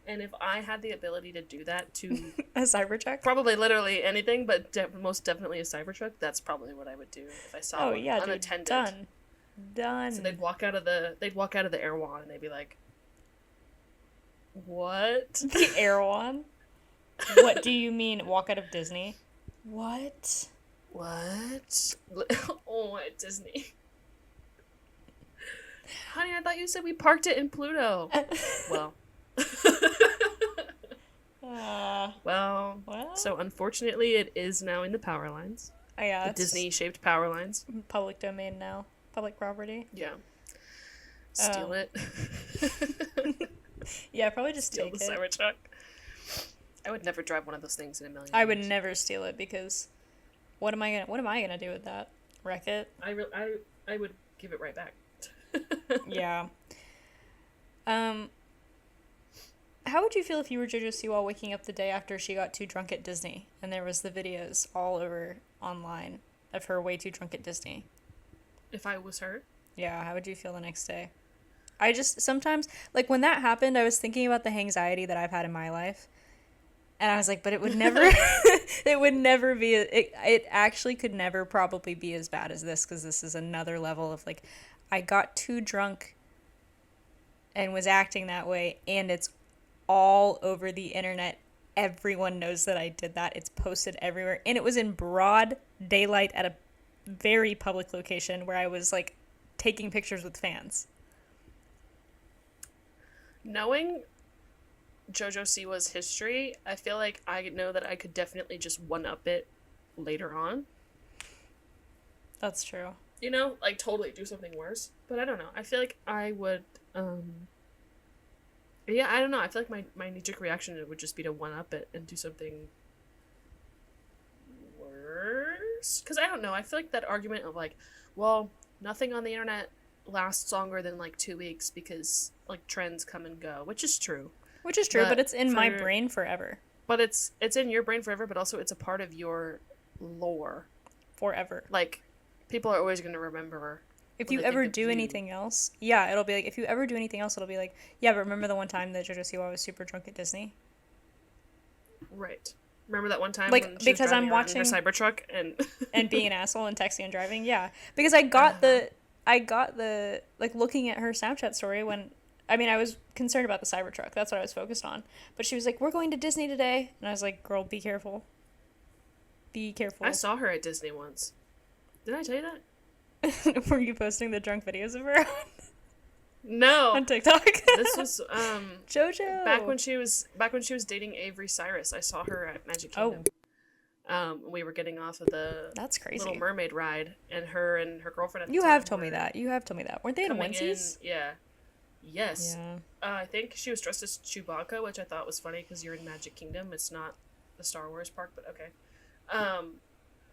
And if I had the ability to do that to A Cybertruck? probably literally anything, but most definitely a Cybertruck, that's probably what I would do if I saw Oh one yeah, dude. unattended. Done. So they'd walk out of the Erewhon and they'd be like, "What?" The Erewhon? What do you mean, walk out of Disney? What? What? Oh, at Disney. Honey, I thought you said we parked it in Pluto. Well. Well, so unfortunately it is now in the power lines. Yeah, The it's Disney-shaped power lines. public domain now. Public property. Yeah. Steal it. Yeah, probably just Steal take the it. Cybertruck. I would never drive one of those things in a million I would years. never steal it because what am I gonna do with that? Wreck it? I would give it right back. Yeah. How would you feel if you were JoJo Siwa waking up the day after she got too drunk at Disney and there was the videos all over online of her way too drunk at Disney? If I was her? Yeah, how would you feel the next day? I just sometimes, like when that happened, I was thinking about the anxiety that I've had in my life. And I was like, but it would never, it would never be, it actually could never probably be as bad as this because this is another level of like, I got too drunk and was acting that way and it's all over the internet. Everyone knows that I did that. It's posted everywhere. And it was in broad daylight at a very public location where I was like taking pictures with fans. Knowing JoJo Siwa's history, I feel like I know that I could definitely just one-up it later on. That's true. You know, like totally do something worse. But I don't know. I feel like I would, yeah, I don't know. I feel like my knee-jerk reaction would just be to one-up it and do something worse. Because I don't know. I feel like that argument of like, well, nothing on the internet lasts longer than like 2 weeks because like trends come and go, which is true. Which is true, but it's in my brain forever. But it's in your brain forever, but also it's a part of your lore. Forever. Like, people are always going to remember. If you ever do anything else, yeah, it'll be like, if you ever do anything else, it'll be like, yeah, but remember the one time that JoJo Siwa was super drunk at Disney? Right. Remember that one time like, when she because was driving I'm around watching in her Cybertruck and... and being an asshole and texting and driving? Yeah. Because I got the, like, looking at her Snapchat story when, I mean, I was concerned about the Cybertruck. That's what I was focused on. But she was like, we're going to Disney today. And I was like, girl, be careful. Be careful. I saw her at Disney once. Did I tell you that? Were you posting the drunk videos of her No. on TikTok? This was, JoJo. back when she was dating Avery Cyrus. I saw her at Magic Kingdom. We were getting off of the That's crazy. Little Mermaid ride, and her girlfriend at the You time have told were me that. You have told me that. Weren't they in coming onesies? Yeah. Yes. Yeah. I think she was dressed as Chewbacca, which I thought was funny because you're in Magic Kingdom. It's not the Star Wars park, but okay.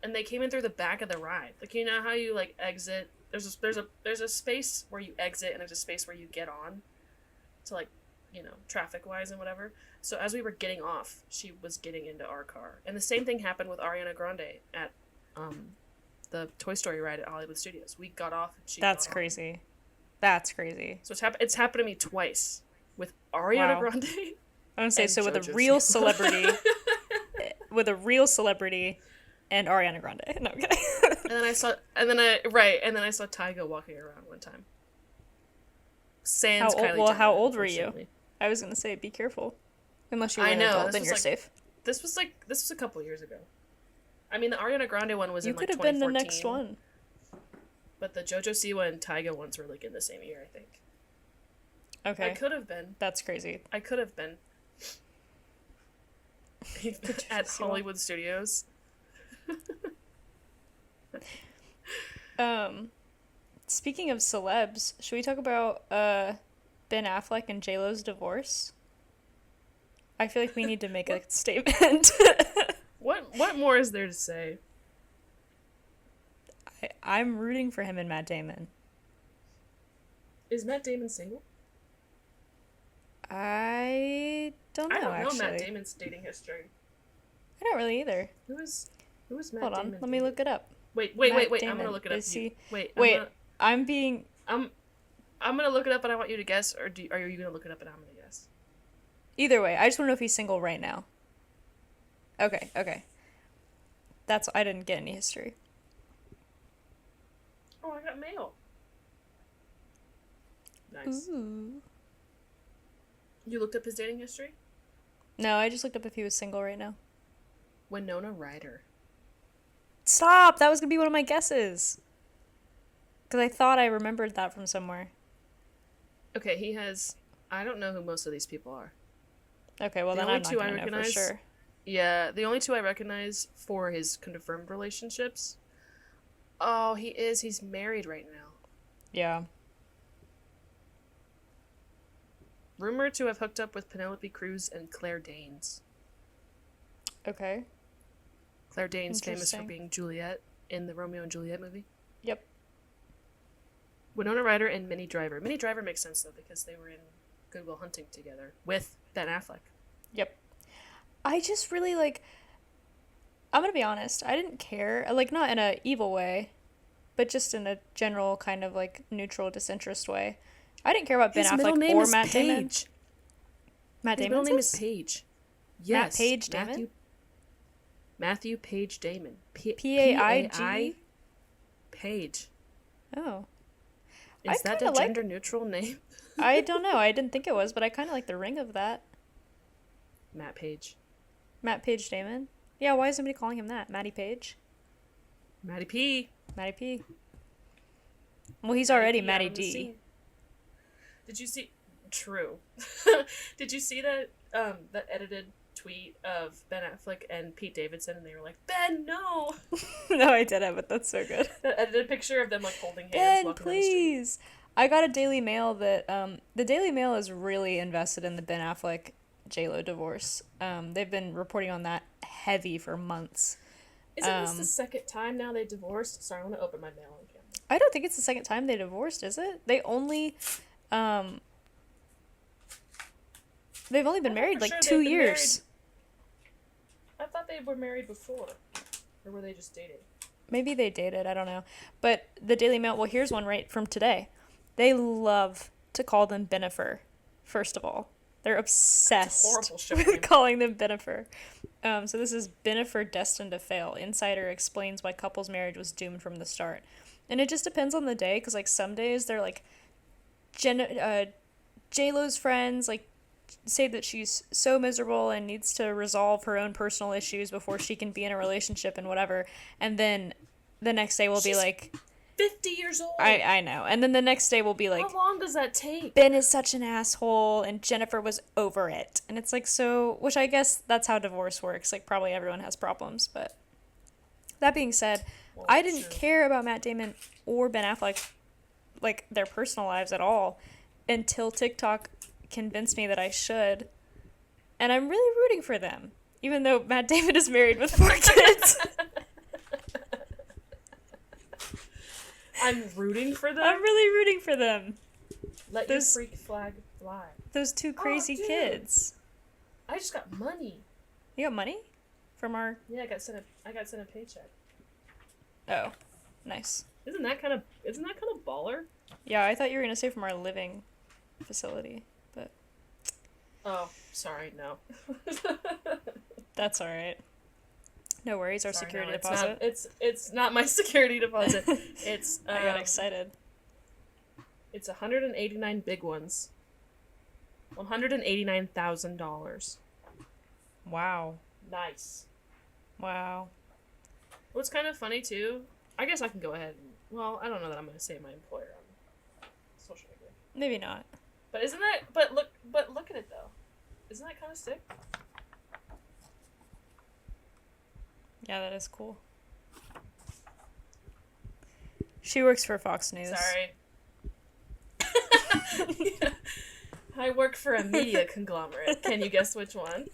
And they came in through the back of the ride. Like, you know how you like exit? There's a space where you exit and there's a space where you get on, to like, you know, traffic wise and whatever. So as we were getting off, she was getting into our car, and the same thing happened with Ariana Grande at the Toy Story ride at Hollywood Studios. We got off and she. That's got crazy. On. That's crazy. So it's happened to me twice with Ariana Grande. I want to say, so with JoJo a real Siwa. celebrity, and Ariana Grande. No, I'm kidding. and then I saw Tyga walking around one time. Sans Kylie Jenner, how old were you? unfortunately. I was gonna say, be careful. Unless you were I an know, adult, this then was you're like- safe. This was a couple years ago. I mean, the Ariana Grande one was You in like could have 2014. been the next one. But the JoJo Siwa and Tyga ones were like in the same year, I think. Okay. I could have been. That's crazy. I could have been. At Siwa. Hollywood Studios. Speaking of celebs, should we talk about Ben Affleck and J-Lo's divorce? I feel like we need to make a statement. What more is there to say? I'm rooting for him and Matt Damon. Is Matt Damon single? I don't know, I don't know actually. Matt Damon's dating history. I don't really either. Who is Matt Hold on, Damon? let me look it up. Wait. Matt I'm Damon. gonna look it up. Is he- Wait. Wait, I'm being I'm gonna look it up and I want you to guess, or are you gonna look it up and I'm gonna guess? either way. I just want to know if he's single right now. Okay, okay. That's I didn't get any history. Oh, I got mail. Nice. Ooh. You looked up his dating history? No, I just looked up if he was single right now. Winona Ryder. Stop! That was gonna be one of my guesses. Because I thought I remembered that from somewhere. Okay, he has. I don't know who most of these people are. Okay, well then I'm not gonna know for sure. Yeah, the only two I recognize for his confirmed relationships. Oh, he's married right now. Yeah. Rumored to have hooked up with Penelope Cruz and Claire Danes. Okay. Claire Danes, famous for being Juliet in the Romeo and Juliet movie. Yep. Winona Ryder and Minnie Driver. Minnie Driver makes sense, though, because they were in Good Will Hunting together with Ben Affleck. Yep. I just really, like... I'm gonna be honest. I didn't care. Like, not in a evil way, but just in a general kind of, like, neutral disinterest way. I didn't care about Ben Affleck or Matt Damon. Matt Damon's middle name is Page. Yes. Matt Page Damon? Matthew Page Damon. P-A-I-G? Page. Oh. Is that a gender neutral name? I don't know. I didn't think it was, but I kind of like the ring of that. Matt Page. Matt Page Damon? Yeah, why is somebody calling him that? Matty Page? Matty P. Matty P. Well, he's already Matty D. Did you see... True. Did you see that edited tweet of Ben Affleck and Pete Davidson, and they were like, Ben, no! No, I didn't, but that's so good. That edited picture of them, like, holding hands. Ben, please! I got a Daily Mail that, the Daily Mail is really invested in the Ben Affleck J-Lo divorce. They've been reporting on that heavy for months. Isn't this the second time now they divorced? Sorry, I want to open my mail on camera. I don't think it's the second time they divorced, is it? They only, they've only been married like 2 years. I thought they were married before. Or were they just dating? Maybe they dated, I don't know. But the Daily Mail, well, here's one right from today. They love to call them Benifer, first of all. They're obsessed with calling them Benifer. So this is Benifer destined to fail. Insider explains why couple's marriage was doomed from the start. And it just depends on the day, because, like, some days they're, like, J-Lo's friends, like, say that she's so miserable and needs to resolve her own personal issues before she can be in a relationship and whatever. And then the next day we'll be like... 50 years old. I know. And then the next day we'll be like... How long does that take? Ben is such an asshole and Jennifer was over it. And it's like, so... Which I guess that's how divorce works. Like, probably everyone has problems, but... That being said, well, I didn't care about Matt Damon or Ben Affleck, like, their personal lives at all, until TikTok convinced me that I should. And I'm really rooting for them, even though Matt Damon is married with 4 kids. I'm rooting for them? I'm really rooting for them. Let your freak flag fly. Those 2 crazy kids. I just got money. You got money? From our... Yeah, I got sent a paycheck. Oh, nice. Isn't that kind of baller? Yeah, I thought you were gonna say from our living facility, but... Oh, sorry, no. That's all right. No worries, our security deposit. It's not my security deposit. It's I got excited. It's 189 big ones. $189,000. Wow. Nice. Wow. What's kind of funny too, I guess I can go ahead and, well, I don't know that I'm going to say my employer on social media. Maybe not. But isn't that, but look at it though. Isn't that kind of sick? Yeah, that is cool. She works for Fox News. Sorry. Yeah. I work for a media conglomerate. Can you guess which one?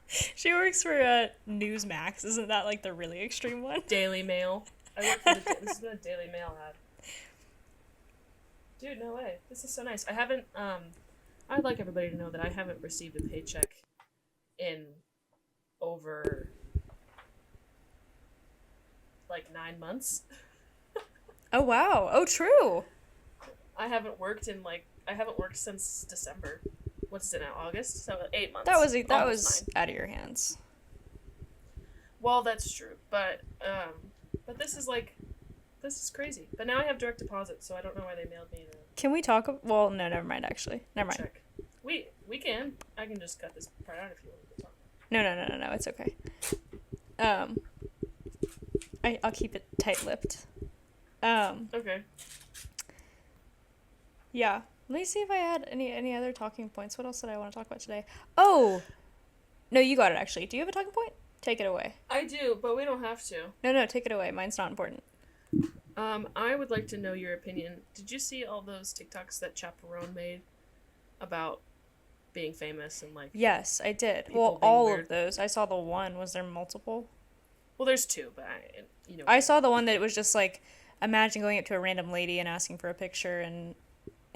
She works for Newsmax. Isn't that like the really extreme one? Daily Mail. I work for this is a Daily Mail ad. Dude, no way. This is so nice. I haven't I'd like everybody to know that I haven't received a paycheck in over like 9 months. Oh wow. Oh true. I haven't worked since December. What's it now? August? So 8 months. That Almost was 9. out of your hands. Well, that's true. But this is crazy. But now I have direct deposit, so I don't know why they mailed me the Can we talk? Well, no, never mind. Actually, never mind. check. We can. I can just cut this part out if you want to talk. No. It's okay. Um, I'll keep it tight-lipped. Okay. Yeah. Let me see if I had any other talking points. What else did I want to talk about today? Oh, no, you got it actually. Do you have a talking point? Take it away. I do, but we don't have to. No, take it away. Mine's not important. I would like to know your opinion. Did you see all those TikToks that Chaperone made about being famous and like? Yes, I did. People Well, being all weird? of those. I saw the one. Was there multiple? Well, there's two, but I saw the one that was just like, imagine going up to a random lady and asking for a picture, and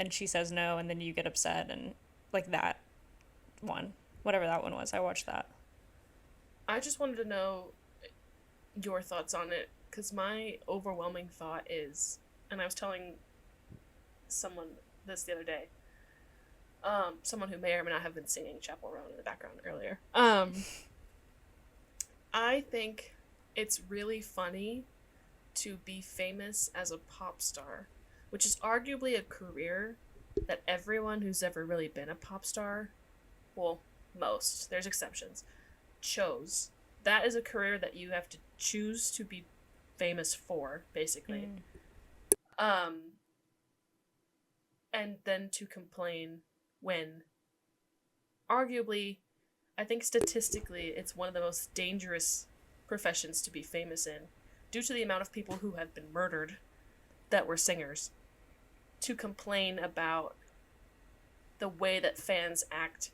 she says no, and then you get upset, and like that one, whatever that one was. I watched that. I just wanted to know your thoughts on it because my overwhelming thought is, and I was telling someone this the other day, someone who may or may not have been singing Chapel Roan in the background earlier. I think it's really funny to be famous as a pop star, which is arguably a career that everyone who's ever really been a pop star, well, most, there's exceptions, chose. That is a career that you have to choose to be famous for, basically. And then to complain when arguably, I think statistically it's one of the most dangerous professions to be famous in due to the amount of people who have been murdered that were singers, to complain about the way that fans act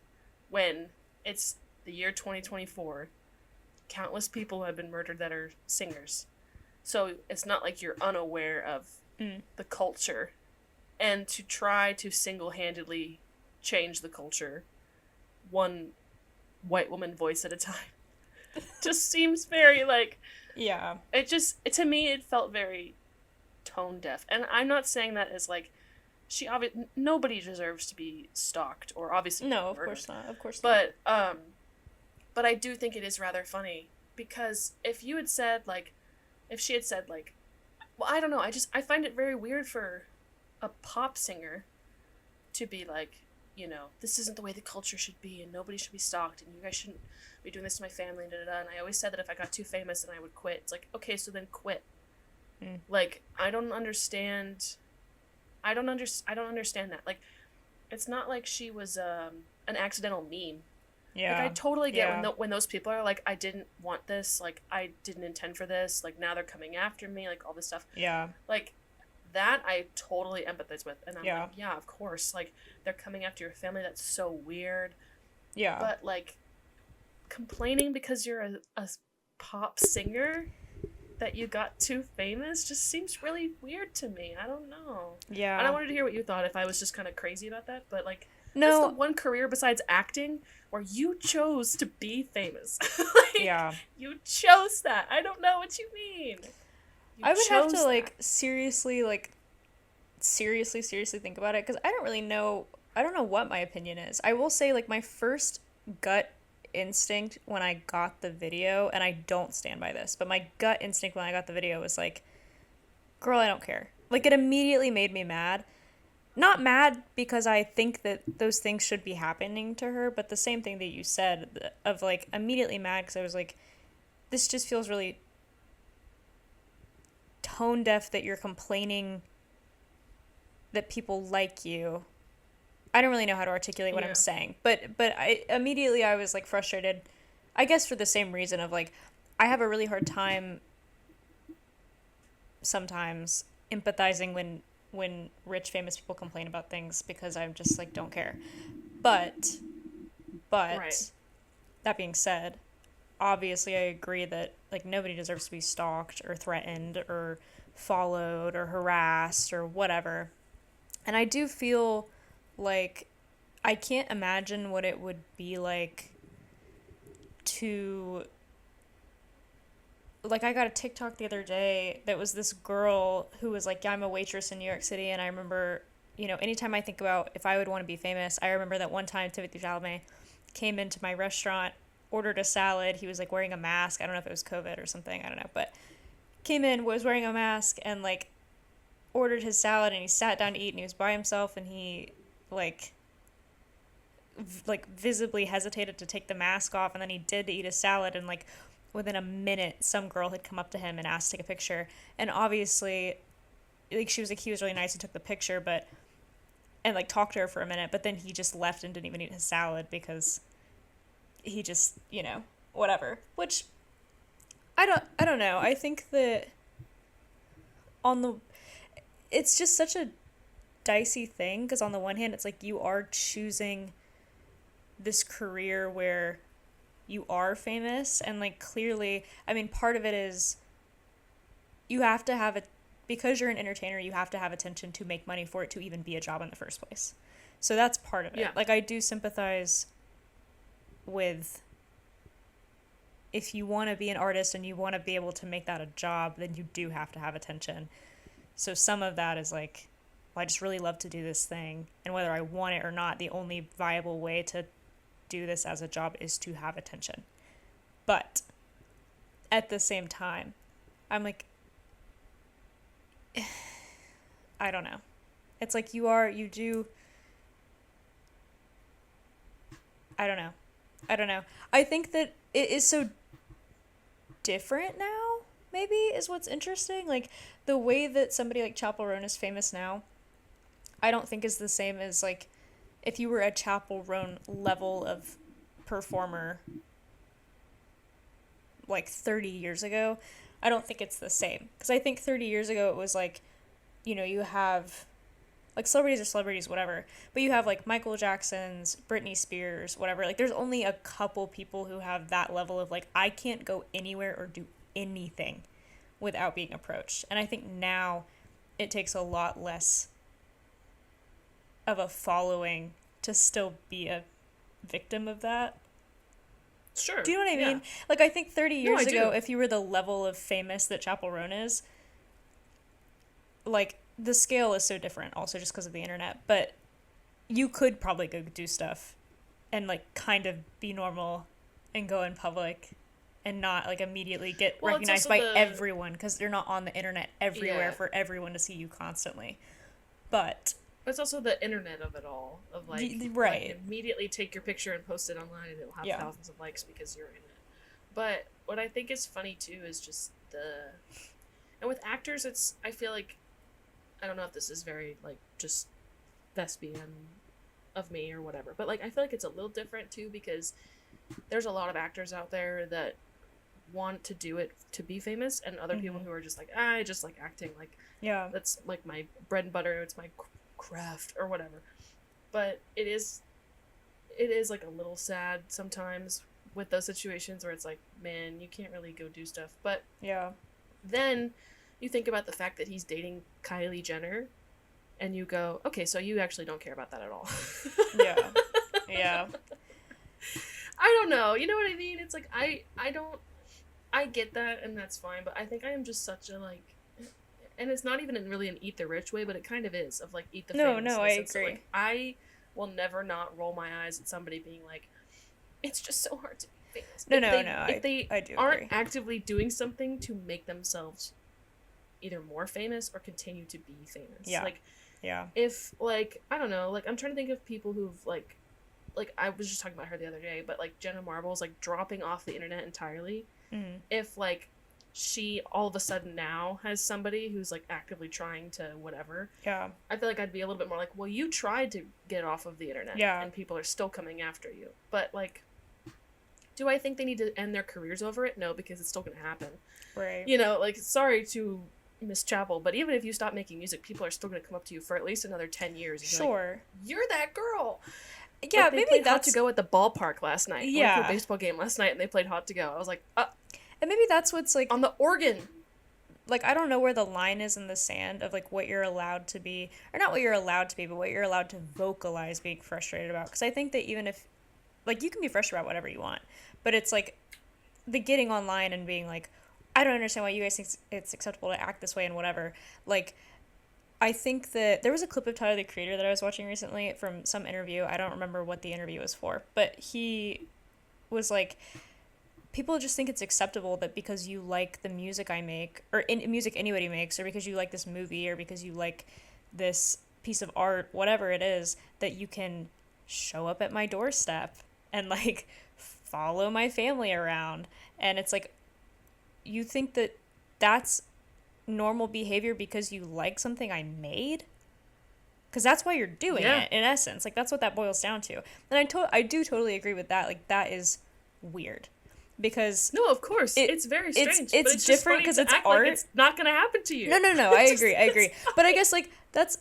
when it's the year 2024. Countless people have been murdered that are singers. So it's not like you're unaware of the culture. And to try to single-handedly change the culture, one white woman voice at a time, just seems very, like... Yeah. To me, it felt very tone deaf. And I'm not saying that as, like, nobody deserves to be stalked, or obviously No, of murdered. course not. Of course not. But I do think it is rather funny, because if you had said, like, if she had said, like, well, I don't know, I find it very weird for a pop singer to be like, this isn't the way the culture should be, and nobody should be stalked, and you guys shouldn't be doing this to my family, and da-da-da. And I always said that if I got too famous, then I would quit. It's like, okay, so then quit. Like, I don't understand that. Like, it's not like she was an accidental meme. Yeah. Like, I totally get when those people are like, I didn't want this, like, I didn't intend for this, like, now they're coming after me, like, all this stuff. Yeah. Like, that I totally empathize with. And I'm Yeah. like, yeah, of course. Like, they're coming after your family. That's so weird. Yeah. But, like, complaining because you're a pop singer that you got too famous just seems really weird to me. I don't know. Yeah. And I wanted to hear what you thought, if I was just kind of crazy about that. But, like, No. that's the one career besides acting where you chose to be famous. Like, Yeah. You chose that. I don't know what you mean. I would have to, chose like, that. seriously think about it, because I don't really know, I don't know what my opinion is. I will say, like, my first gut instinct when I got the video, and I don't stand by this, but my gut instinct when I got the video was like, girl, I don't care. Like, it immediately made me mad. Not mad because I think that those things should be happening to her, but the same thing that you said, of, like, immediately mad because I was like, this just feels really tone deaf that you're complaining that people like you. I don't really know how to articulate what I'm saying, but I was like frustrated, I guess for the same reason of, like, I have a really hard time sometimes empathizing when rich famous people complain about things, because I'm just like, don't care. But Right. that being said, obviously I agree that, like, nobody deserves to be stalked or threatened or followed or harassed or whatever. And I do feel like I can't imagine what it would be like to, like I got a TikTok the other day that was this girl who was like, yeah, I'm a waitress in New York City, and I remember, anytime I think about if I would want to be famous, I remember that one time Timothy Chalamet came into my restaurant, ordered a salad. He was like wearing a mask. I don't know if it was COVID or something. I don't know, but came in, was wearing a mask, and like ordered his salad, and he sat down to eat, and he was by himself, and he like visibly hesitated to take the mask off, and then he did to eat his salad, and like within a minute some girl had come up to him and asked to take a picture, and obviously like she was like, he was really nice and took the picture, but and like talked to her for a minute, but then he just left and didn't even eat his salad because he just, whatever. Which I don't know. I think that it's just such a dicey thing, because on the one hand it's like you are choosing this career where you are famous, and like clearly, I mean, part of it is you have to have it, because you're an entertainer, you have to have attention to make money for it to even be a job in the first place. So that's part of it. Yeah. Like I do sympathize with, if you want to be an artist and you want to be able to make that a job, then you do have to have attention. So some of that is like, well, I just really love to do this thing, and whether I want it or not, the only viable way to do this as a job is to have attention. But at the same time, I'm like, I don't know. It's like you do, I don't know. I think that it is so different now, maybe, is what's interesting. Like, the way that somebody like Chappell Roan is famous now, I don't think is the same as, like, if you were a Chappell Roan level of performer, like, 30 years ago. I don't think it's the same. Because I think 30 years ago it was, like, you have, like, celebrities are celebrities, whatever. But you have, like, Michael Jackson's, Britney Spears, whatever. Like, there's only a couple people who have that level of, like, I can't go anywhere or do anything without being approached. And I think now it takes a lot less of a following to still be a victim of that. Sure. Do you know what I mean? Yeah. Like, I think 30 years ago, do. if you were the level of famous that Chappell Roan is, like, the scale is so different also just because of the internet, but you could probably go do stuff and, like, kind of be normal and go in public and not, like, immediately get recognized by everyone, because they're not on the internet everywhere for everyone to see you constantly. But it's also the internet of it all, of like, right, like immediately take your picture and post it online and it'll have thousands of likes because you're in it. But what I think is funny too is just and with actors, it's, I feel like, I don't know if this is very like just thespian of me or whatever, but like I feel like it's a little different too, because there's a lot of actors out there that want to do it to be famous, and other people who are just like, I just like acting, like, that's like my bread and butter, it's my craft or whatever. But it is like a little sad sometimes with those situations where it's like, man, you can't really go do stuff. But then you think about the fact that he's dating Kylie Jenner, and you go, okay, so you actually don't care about that at all. Yeah. I don't know, you know what I mean? It's like, I get that, and that's fine, but I think I am just such a, like, and it's not even really an eat the rich way, but it kind of is, of like, eat the famous. No, I agree. So, like, I will never not roll my eyes at somebody being like, it's just so hard to be famous. If they aren't agree. actively doing something to make themselves either more famous or continue to be famous. Like, if, like, I don't know, like, I'm trying to think of people who've, like, I was just talking about her the other day, but, like, Jenna Marbles, like, dropping off the internet entirely. If, like, she all of a sudden now has somebody who's, like, actively trying to whatever, I feel like I'd be a little bit more like, well, you tried to get off of the internet, and people are still coming after you. But, like, do I think they need to end their careers over it? No, because it's still gonna happen. Right. You know, like, sorry to Miss Chappell, but even if you stop making music, people are still gonna come up to you for at least another 10 years. Sure. Like, you're that girl. Yeah, like, maybe that's Hot to Go at the ballpark last night. Yeah. I went to a baseball game last night, and they played Hot to Go. I was like, and maybe that's what's, like, on the organ. Like, I don't know where the line is in the sand of, like, what you're allowed to be, or not what you're allowed to be, but what you're allowed to vocalize being frustrated about. Because I think that even if, like, you can be frustrated about whatever you want, but it's, like, the getting online and being like, I don't understand why you guys think it's acceptable to act this way and whatever. Like, I think that there was a clip of Tyler the Creator that I was watching recently from some interview. I don't remember what the interview was for, but he was like, people just think it's acceptable that because you like the music I make, or in music anybody makes, or because you like this movie, or because you like this piece of art, whatever it is, that you can show up at my doorstep and like follow my family around. And it's like, you think that that's normal behavior because you like something I made? Because that's why you're doing it, in essence. Like, that's what that boils down to. And I do totally agree with that. Like, that is weird. Because no, of course, it's very strange. It's different because it's art. Like it's not gonna happen to you. No. I agree. But I guess like that's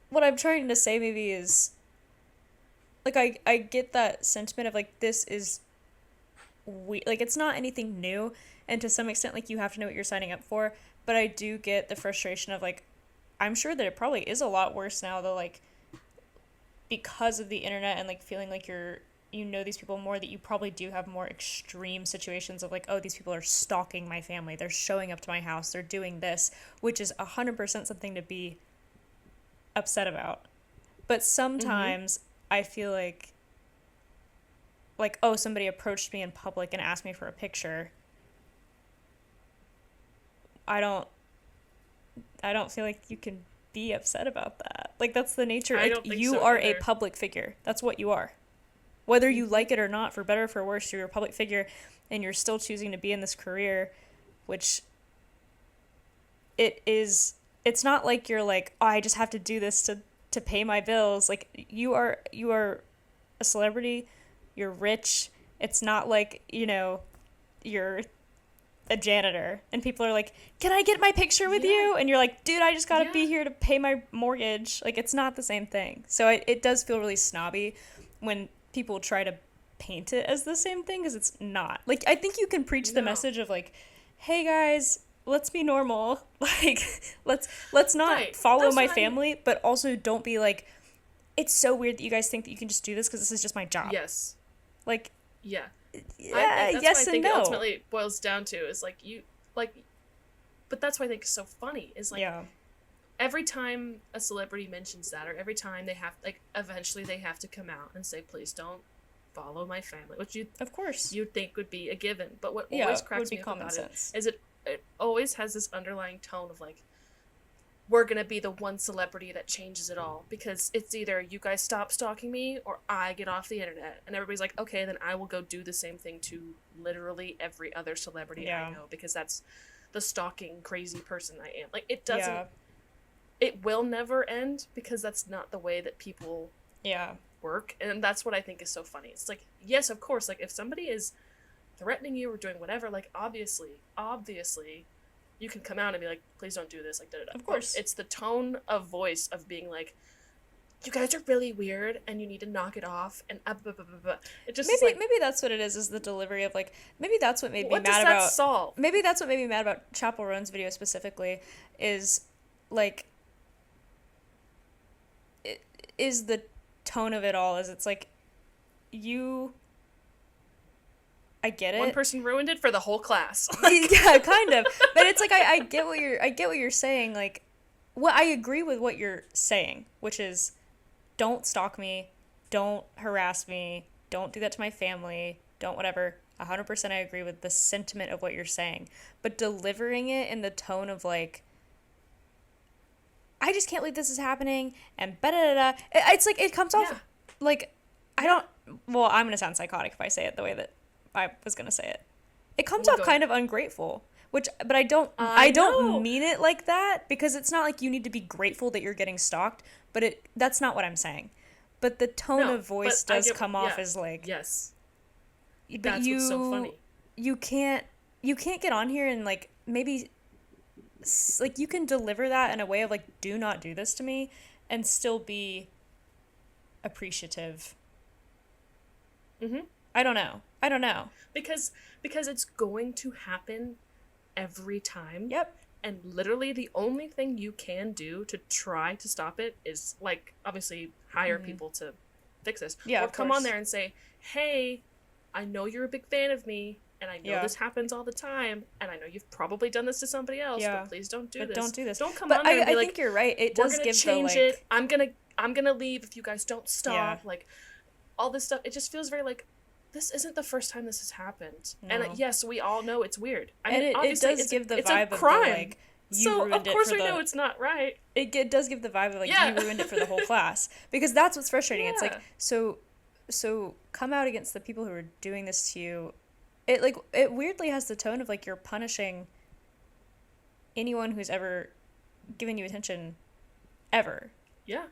what I'm trying to say. Maybe is like I get that sentiment of like this is like it's not anything new, and to some extent like you have to know what you're signing up for. But I do get the frustration of like I'm sure that it probably is a lot worse now though, like because of the internet and like feeling like you know these people more, that you probably do have more extreme situations of like, oh, these people are stalking my family, they're showing up to my house, they're doing this, which is 100% something to be upset about. But sometimes I feel like oh, somebody approached me in public and asked me for a picture. I don't feel like you can be upset about that. Like, that's the nature. I like, don't think you so are either. a public figure. That's what you are. Whether you like it or not, for better or for worse, you're a public figure, and you're still choosing to be in this career, which it's not like you're like, oh, I just have to do this to pay my bills. Like, you are a celebrity, you're rich. It's not like, you're a janitor and people are like, can I get my picture with you? And you're like, dude, I just gotta be here to pay my mortgage. Like, it's not the same thing. So it does feel really snobby when people try to paint it as the same thing, because it's not. Like, I think you can preach the message of like, hey guys, let's be normal. Like, let's not follow my family, but also don't be like, it's so weird that you guys think that you can just do this because this is just my job. Yes. Like, yeah. Yes what I think and no. It ultimately boils down to is like but that's what I think is so funny is like every time a celebrity mentions that, or every time they have eventually they have to come out and say, please don't follow my family, which of course you'd think would be a given, but what always cracks me up about it is it always has this underlying tone of like, we're gonna be the one celebrity that changes it all, because it's either you guys stop stalking me or I get off the internet. And everybody's like, okay, then I will go do the same thing to literally every other celebrity I know, because that's the stalking crazy person I am. Like, it doesn't it will never end, because that's not the way that people work. And that's what I think is so funny. It's like, yes, of course, like if somebody is threatening you or doing whatever, like obviously you can come out and be like, please don't do this, like, da-da-da. Of course. But it's the tone of voice of being like, you guys are really weird and you need to knock it off, and it just maybe that's what it is the delivery of like, maybe that's what made me mad about. What does that solve? Maybe that's what made me mad about Chappell Roan's video specifically, is like, it is the tone of it all, is it's like, I get it. One person ruined it for the whole class. Yeah, kind of. But it's like, I get what you're saying. Like, well, I agree with what you're saying, which is, don't stalk me, don't harass me, don't do that to my family, don't whatever. 100% I agree with the sentiment of what you're saying. But delivering it in the tone of like, I just can't believe this is happening, and ba-da-da-da. It's like, it comes off like, I'm going to sound psychotic if I say it the way that I was gonna say it. It comes off kind of ungrateful, but I don't mean it like that, because it's not like you need to be grateful that you're getting stalked, but that's not what I'm saying. But the tone of voice does come off as like, yes. But that's what's so funny. You can't get on here and like, maybe like, you can deliver that in a way of like, do not do this to me, and still be appreciative. I don't know. Because it's going to happen every time. Yep. And literally the only thing you can do to try to stop it is, like, obviously hire people to fix this. Yeah, or come on there and say, hey, I know you're a big fan of me. and I know Yeah. this happens all the time, and I know you've probably done this to somebody else, Yeah. but please don't do But this. don't do this. Don't come But on there and be I like, think you're right. It we're does gonna give change the, it. I'm gonna leave if you guys don't stop. Like, all this stuff. It just feels very like, this isn't the first time this has happened. No. And yes, we all know it's weird. I mean, and it obviously, does give the it's vibe a crime. of the, like, you So ruined of it course for we the, know it's not right. it does give the vibe of, like, Yeah. you ruined it for the whole class. Because that's what's frustrating. It's like, Yeah. so come out against the people who are doing this to you. It weirdly has the tone of, like, you're punishing anyone who's ever given you attention ever. Yeah.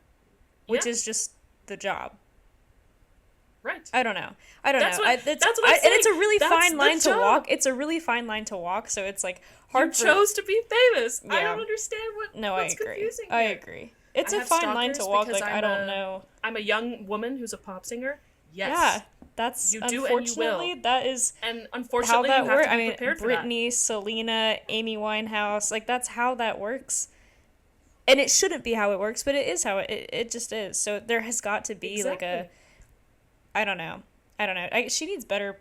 Which Yeah. is just the job. Right. I don't know. That's know. what- that's what I'm and it's a saying. really That's fine the line to job. walk. It's a really fine line to walk, so it's, like, hard You for... chose to be famous. I Yeah. don't understand No, what's I agree. confusing I here. agree. It's I a have fine line to stalkers walk, because like, I'm I don't a- know. I'm a young woman who's a pop singer. Yes. Yeah, that's You do and you unfortunately will. that is And how unfortunately, that you have works. to I be mean, prepared for that. Britney, Selena, Amy Winehouse, like, that's how that works. And it shouldn't be how it works, but it is how it just is. So there has got to be like a, Exactly. I don't know. She needs better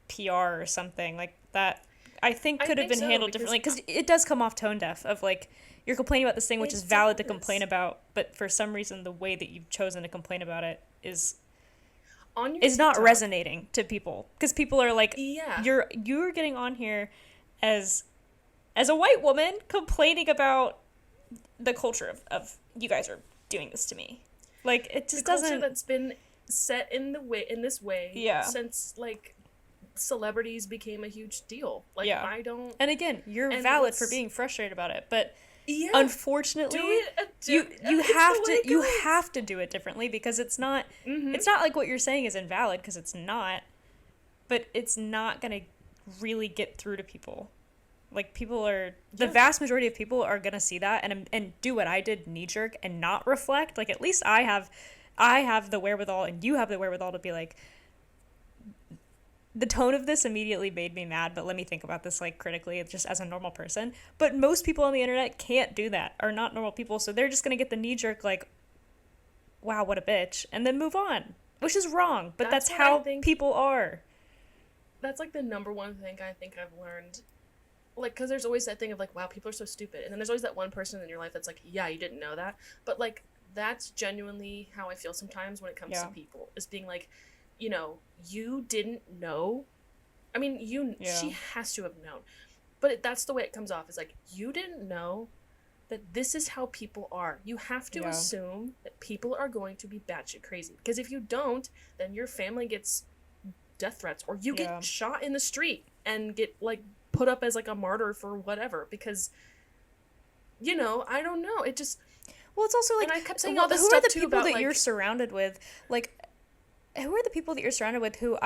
PR or something like that. I think I could have think been so, handled because- differently, because it does come off tone deaf of, like, you're complaining about this thing, which It is valid to does. complain about, but for some reason the way that you've chosen to complain about it is On your not TikTok, resonating to people, because people are like, Yeah. you're getting on here as a white woman complaining about the culture of you guys are doing this to me. Like, it The just culture doesn't. that's been set in this way Yeah. since, like, celebrities became a huge deal. Like, Yeah. I don't... And again, you're And valid for what's- being frustrated about it, but Yeah. unfortunately, Do it you it's have the way to it you goes. have to do it differently, because it's not Mhm. it's not like what you're saying is invalid, because it's not, but it's not gonna really get through to people. Like, people are the Yeah. vast majority of people are gonna see that and do what I did, knee jerk, and not reflect. Like, at least I have the wherewithal, and you have the wherewithal to be like, the tone of this immediately made me mad, but let me think about this, like, critically, just as a normal person. But most people on the internet can't do that, are not normal people, so they're just gonna get the knee jerk, like, wow, what a bitch, and then move on, which is wrong, but that's That's what I how think- people are. That's, like, the number one thing I think I've learned. Like, because there's always that thing of, like, wow, people are so stupid. And then there's always that one person in your life that's like, yeah, you didn't know that. But, like, that's genuinely how I feel sometimes when it comes Yeah. to people. Is being like, you know, you didn't know. I mean, Yeah. she has to have known. But that's the way it comes off. Is like, you didn't know that this is how people are. You have to Yeah. assume that people are going to be batshit crazy. Because if you don't, then your family gets death threats, or you Yeah. get shot in the street and get, like, put up as, like, a martyr for whatever. Because, you know, I don't know. It just... Well, it's also like, And I kept saying well, all this who are stuff, the too, people about, that like- you're surrounded with? Like, who are the people that you're surrounded with who,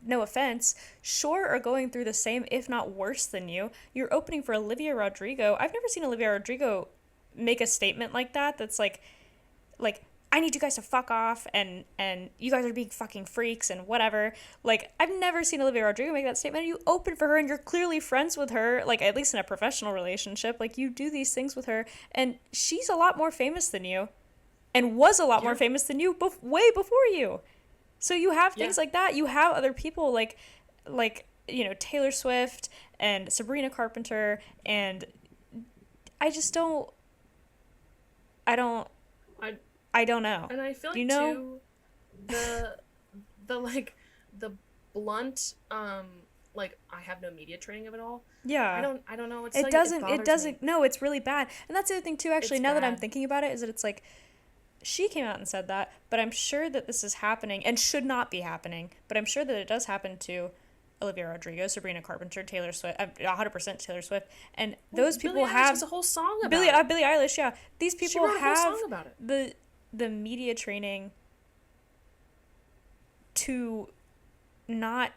no offense, sure are going through the same, if not worse than you? You're opening for Olivia Rodrigo. I've never seen Olivia Rodrigo make a statement like that. That's like, I need you guys to fuck off, and you guys are being fucking freaks and whatever. Like, I've never seen Olivia Rodrigo make that statement. You open for her, and you're clearly friends with her, like, at least in a professional relationship. Like, you do these things with her, and she's a lot more famous than you, and was a lot more Yeah. famous than you way before you. So you have things Yeah. like that. You have other people like, you know, Taylor Swift and Sabrina Carpenter, and I just don't. I don't know. And I feel like, You know? too, the blunt, like, I have no media training of it all. Yeah. I don't know. It's It like, doesn't. bothers It doesn't. me. No, it's really bad. And that's the other thing too. Actually, It's now that I'm bad. thinking about it, is that it's like, she came out and said that, but I'm sure that this is happening and should not be happening. But I'm sure that it does happen to Olivia Rodrigo, Sabrina Carpenter, Taylor Swift, 100% Taylor Swift, and those people Billie Eilish have has a whole song about Billie it. Billie Eilish. Yeah, these She people wrote a whole have song about it. the media training to not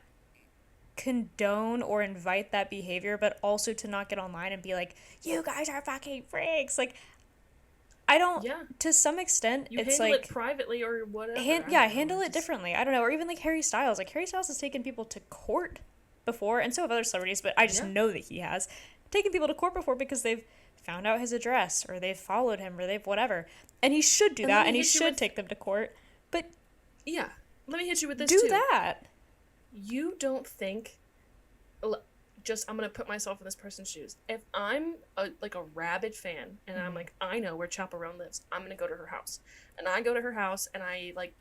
condone or invite that behavior, but also to not get online and be like, you guys are fucking freaks. Like, I don't. Yeah. To some extent, You it's handle like it privately or whatever. I don't handle know, it just- differently. I don't know, or even like Harry Styles. Like, Harry Styles has taken people to court before, and so have other celebrities. But I just Yeah. know that he has taken people to court before because they've found out his address, or they've followed him, or they've whatever. And he should do And that, let me and he hit you should with- take them to court. But Yeah. Let me hit you with this, do too. that. You don't think just I'm gonna put myself in this person's shoes. If I'm a rabid fan and I'm like, I know where Chaperone lives, I'm gonna go to her house, and I go to her house and I like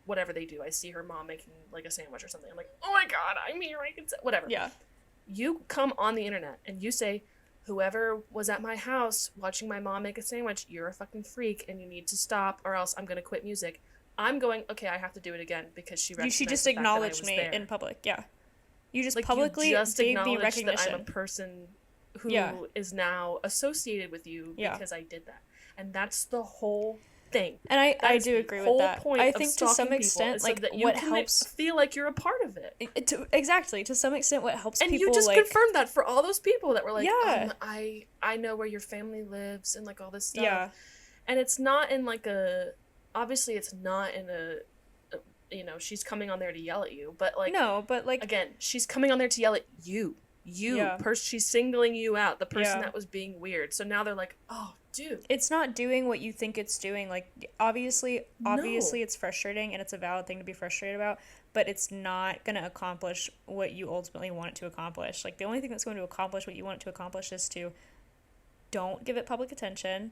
whatever they do. I see her mom making like a sandwich or something. I'm like, oh my god, I'm here. I can say whatever. Yeah. You come on the internet and you say, whoever was at my house watching my mom make a sandwich, you're a fucking freak and you need to stop, or else I'm gonna quit music. I'm going, okay, I have to do it again because she just acknowledged me in public. Yeah. You just like, publicly you just gave me recognition that I'm a recognition. person who is now associated with you because I did that. And that's the whole thing. And I do agree with that. I think to some extent, like, that you what can helps feel like you're a part of it. Exactly. To some extent, what helps and people, you just like, confirmed that for all those people that were like, yeah. I know where your family lives and like all this stuff. Yeah. And it's not in like obviously it's not in she's coming on there to yell at you, but like, no, but like, again, she's coming on there to yell at you, she's singling you out, the person that was being weird. So now they're like, oh dude, it's not doing what you think it's doing. Like, obviously it's frustrating and it's a valid thing to be frustrated about, but it's not going to accomplish what you ultimately want it to accomplish. Like, the only thing that's going to accomplish what you want it to accomplish is to don't give it public attention.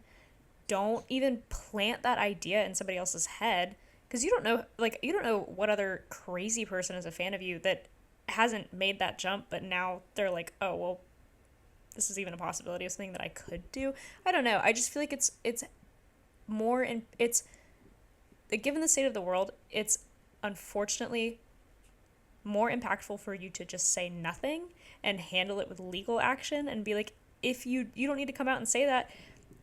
Don't even plant that idea in somebody else's head, because you don't know what other crazy person is a fan of you that hasn't made that jump, but now they're like, oh, well, this is even a possibility of something that I could do. I don't know. I just feel like it's more, and it's, given the state of the world, it's unfortunately more impactful for you to just say nothing and handle it with legal action and be like, if you don't need to come out and say that,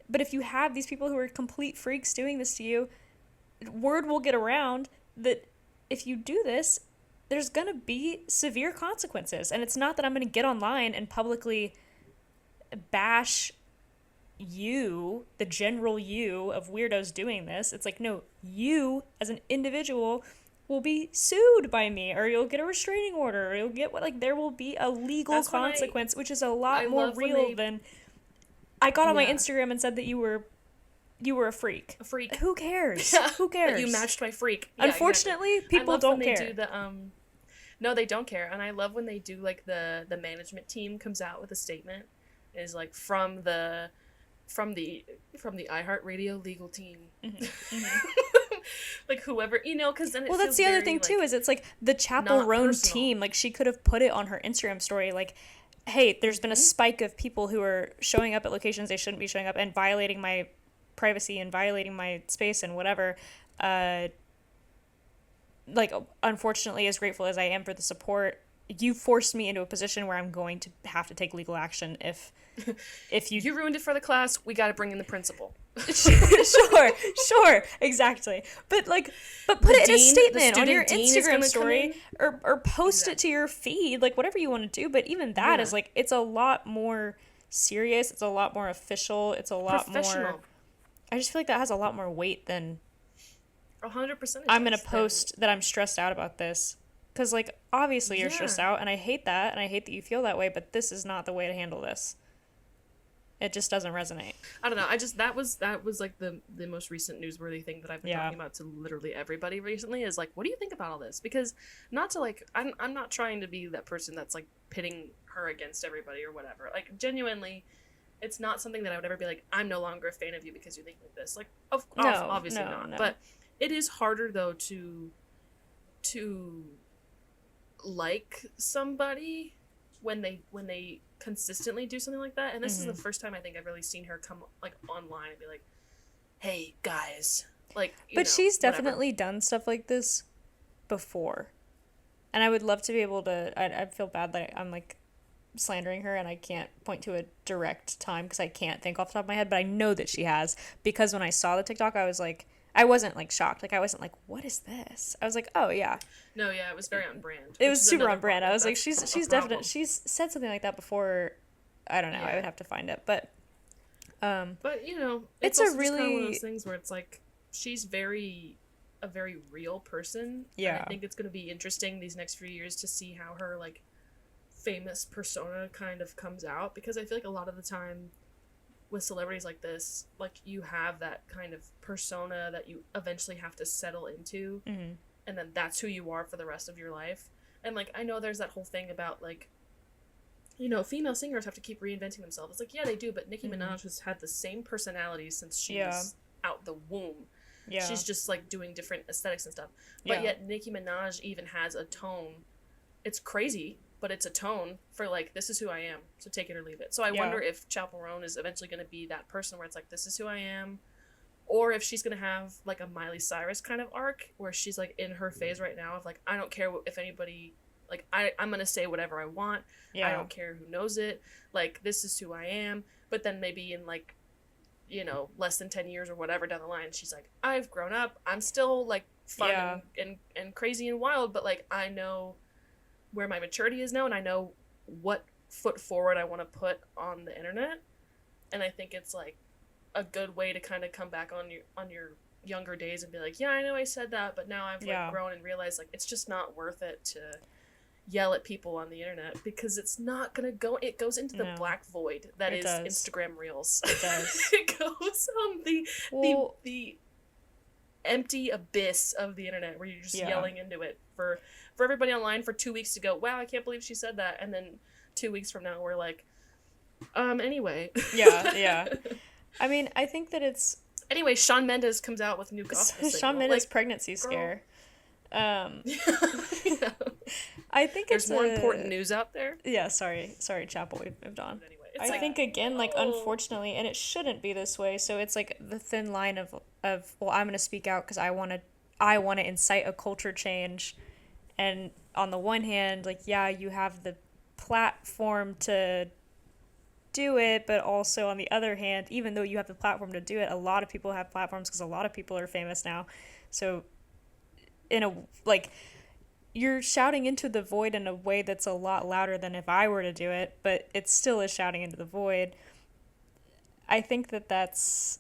but if you have these people who are complete freaks doing this to you, word will get around that if you do this, there's going to be severe consequences. And it's not that I'm going to get online and publicly bash you, the general you of weirdos doing this. It's like, no, you as an individual will be sued by me, or you'll get a restraining order, or you'll get there will be a legal consequence, which is a lot more real than I got on my Instagram and said that you were a freak. A freak. Who cares? Who cares? You matched my freak. Yeah, unfortunately, exactly. People don't care. They do no, they don't care. And I love when they do, like, the management team comes out with a statement. Is like from the iHeartRadio legal team. Mm-hmm. Mm-hmm. Like, whoever, because then it that's the other thing, too, is it's like the Chaperone team. Like, she could have put it on her Instagram story, like, hey, there's been a spike of people who are showing up at locations they shouldn't be showing up and violating my privacy and violating my space and whatever. Like, unfortunately, as grateful as I am for the support, you forced me into a position where I'm going to have to take legal action if you ruined it for the class. We got to bring in the principal. sure, exactly. But put it in a statement on your Instagram story, or post it to your feed, like, whatever you want to do. But even that is like, it's a lot more serious. It's a lot more official. It's a lot more. I just feel like that has a lot more weight than 100%. I'm gonna post that I'm stressed out about this. Because, like, obviously you're stressed out, and I hate that, and I hate that you feel that way, but this is not the way to handle this. It just doesn't resonate. I don't know. That was like the most recent newsworthy thing that I've been talking about to literally everybody recently, is like, what do you think about all this? Because not to, like, I'm not trying to be that person that's, like, pitting her against everybody or whatever. Like, genuinely, it's not something that I would ever be like, I'm no longer a fan of you because you think like this. Like, obviously not. No. But it is harder, though, to like somebody when they consistently do something like that. And this is the first time I think I've really seen her come, like, online and be like, hey guys, like, but she's definitely done stuff like this before, and I would love to be able to. I feel bad that I'm like slandering her and I can't point to a direct time because I can't think off the top of my head, but I know that she has, because when I saw the TikTok, I was like, I wasn't, like, shocked. Like, I wasn't like, what is this? I was like, oh, yeah. No, yeah, it was very on brand. It was super on brand. I was like, she's definitely, she's said something like that before. I don't know. I would have to find it. But it's a really, kind of one of those things where it's like, she's a very real person. Yeah. And I think it's going to be interesting these next few years to see how her, like, famous persona kind of comes out, because I feel like a lot of the time with celebrities like this, like, you have that kind of persona that you eventually have to settle into, and then that's who you are for the rest of your life. And, like, I know there's that whole thing about, like, female singers have to keep reinventing themselves. It's like, yeah, they do, but Nicki Minaj has had the same personality since she was out the womb. Yeah. She's just, like, doing different aesthetics and stuff. But yet Nicki Minaj even has a tone. It's crazy, but it's a tone for, like, this is who I am, so take it or leave it. So I wonder if Chappell Roan is eventually going to be that person where it's like, this is who I am. Or if she's going to have, like, a Miley Cyrus kind of arc where she's, like, in her phase right now of, like, I don't care if anybody... Like, I'm going to say whatever I want. Yeah. I don't care who knows it. Like, this is who I am. But then maybe in, like, less than 10 years or whatever down the line, she's like, I've grown up. I'm still, like, fun and crazy and wild. But, like, I know where my maturity is now. And I know what foot forward I want to put on the internet. And I think it's, like, a good way to kind of come back on your younger days and be like, yeah, I know I said that. But now I've, like, grown and realized, like, it's just not worth it to... yell at people on the internet because it's not gonna go. It goes into the black void that is Instagram Reels. It does. It goes on the empty abyss of the internet where you're just yelling into it for everybody online for 2 weeks to go, wow, I can't believe she said that, and then 2 weeks from now we're like, anyway. Yeah. I mean, I think that it's... Anyway, Shawn Mendes comes out with a new gospel single. Shawn Mendes' pregnancy scare. I think there's more important news out there. Yeah, sorry, Chappell, we've moved on. Anyway, I think again, like, unfortunately, and it shouldn't be this way. So it's like the thin line of well, I'm gonna speak out because I want to incite a culture change, and on the one hand, like, yeah, you have the platform to do it, but also on the other hand, even though you have the platform to do it, a lot of people have platforms because a lot of people are famous now. So in a, like, you're shouting into the void in a way that's a lot louder than if I were to do it, but it still is shouting into the void. I think that's,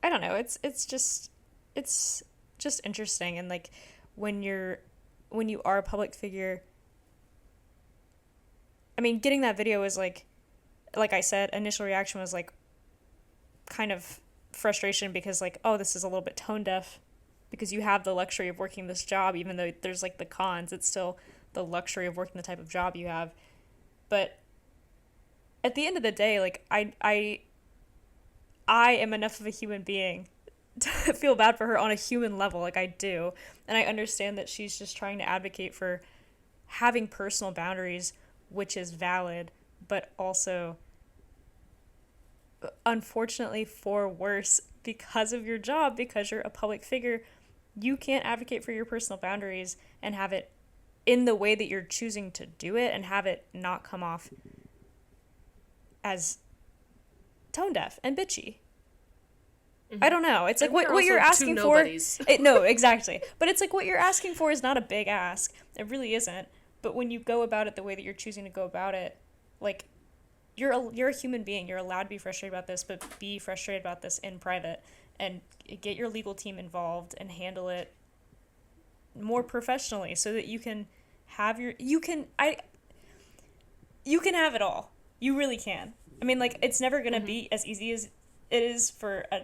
I don't know, it's just interesting. And, like, when you are a public figure, I mean, getting that video was like I said, initial reaction was, like, kind of frustration because, like, oh, this is a little bit tone deaf. Because you have the luxury of working this job, even though there's, like, the cons, it's still the luxury of working the type of job you have. But at the end of the day, like, I am enough of a human being to feel bad for her on a human level, like I do. And I understand that she's just trying to advocate for having personal boundaries, which is valid, but also, unfortunately, for worse, because of your job, because you're a public figure, you can't advocate for your personal boundaries and have it in the way that you're choosing to do it and have it not come off as tone deaf and bitchy. Mm-hmm. I don't know. It's like what you're asking for. No, exactly. But it's like what you're asking for is not a big ask. It really isn't. But when you go about it the way that you're choosing to go about it, like, you're a human being. You're allowed to be frustrated about this, but be frustrated about this in private and get your legal team involved and handle it more professionally so that you can have you can have it all. You really can. I mean, like, it's never going to be as easy as it is for a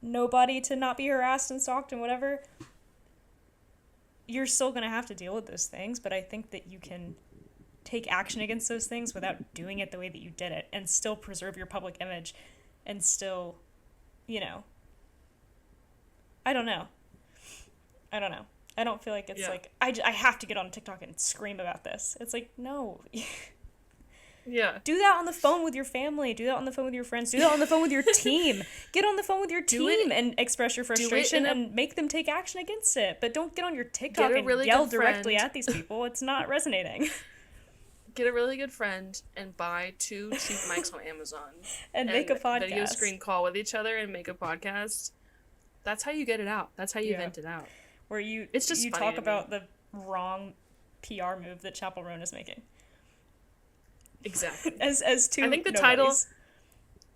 nobody to not be harassed and stalked and whatever. You're still going to have to deal with those things, but I think that you can take action against those things without doing it the way that you did it and still preserve your public image and still, I don't know. I don't feel like it's like, I have to get on TikTok and scream about this. It's like, no. Yeah. Do that on the phone with your family. Do that on the phone with your friends. Do that on the phone with your team. Get on the phone with your team and express your frustration and make them take action against it. But don't get on your TikTok and yell directly at these people. It's not resonating. Get a really good friend and buy 2 cheap mics on Amazon. and make a podcast. Video screen call with each other and make a podcast. That's how you get it out. That's how you vent it out. Where you talk about the wrong PR move that Chappell Roan is making. Exactly. As 2 I think the nobodies. title...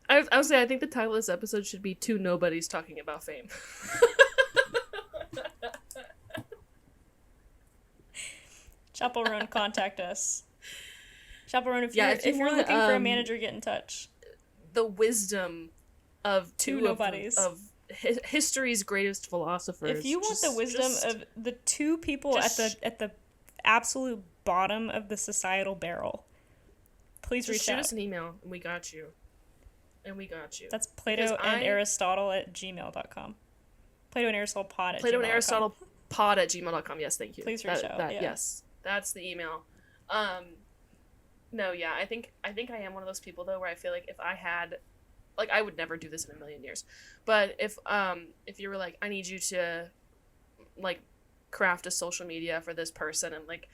I would say I think the title of this episode should be 2 Nobodies Talking About Fame. Chappell Roan, contact us. Chappell Roan, if you're looking for a manager, get in touch. The wisdom of 2 nobodies. Of history's greatest philosophers. If you want the wisdom of the 2 people at the absolute bottom of the societal barrel, please Just reach shoot out. us an email, and we got you. And we got you. That's Plato Because and Aristotle at gmail.com. Plato and Aristotle pod at Plato and gmail.com. Aristotle pod at gmail.com. Yes, thank you. Please reach out. Yeah. Yes, that's the email. No, yeah, I think I am one of those people though where I feel like if I had, like, I would never do this in a million years, but if you were like, I need you to, like, craft a social media for this person and like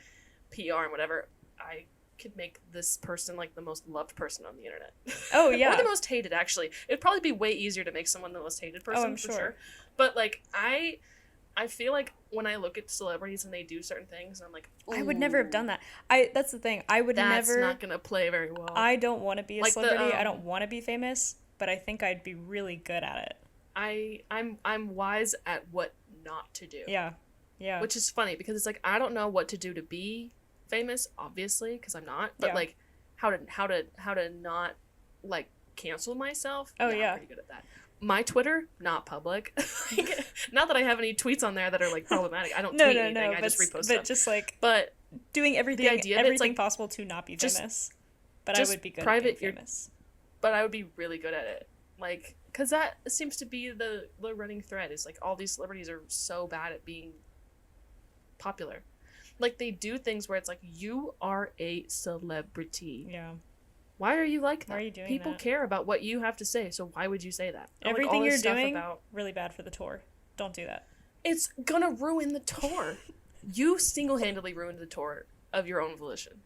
PR and whatever, I could make this person like the most loved person on the internet. Oh, yeah. Or the most hated, actually. It'd probably be way easier to make someone the most hated person, I'm for sure. But like I feel like when I look at celebrities and they do certain things, I'm like, I would never have done that. That's the thing. I would that's never. not gonna play very well. I don't want to be a Like the, celebrity. I don't want to be famous, but I think I'd be really good at it. I'm wise at what not to do. Yeah. Yeah. Which is funny because it's like I don't know what to do to be famous, obviously, because I'm not. But Yeah. like how to not like cancel myself. Oh, I'm yeah. pretty good at that. My Twitter, not public. Not that I have any tweets on there that are like problematic. I don't tweet anything. I just repost but stuff. just like But doing everything, idea of it's, everything like, possible to not be just- famous. But I just would be good private at being your- famous. but I would be really good at it. Like, because that seems to be the running thread is like all these celebrities are so bad at being popular. Like, they do things where it's like, you are a celebrity. Yeah. Why are you like that? Why are you doing People that? care about what you have to say, so why would you say that? Or, like, all Everything this you're stuff doing, about, really bad for the tour. Don't do that. it's gonna ruin the tour. You single-handedly ruined the tour of your own volition.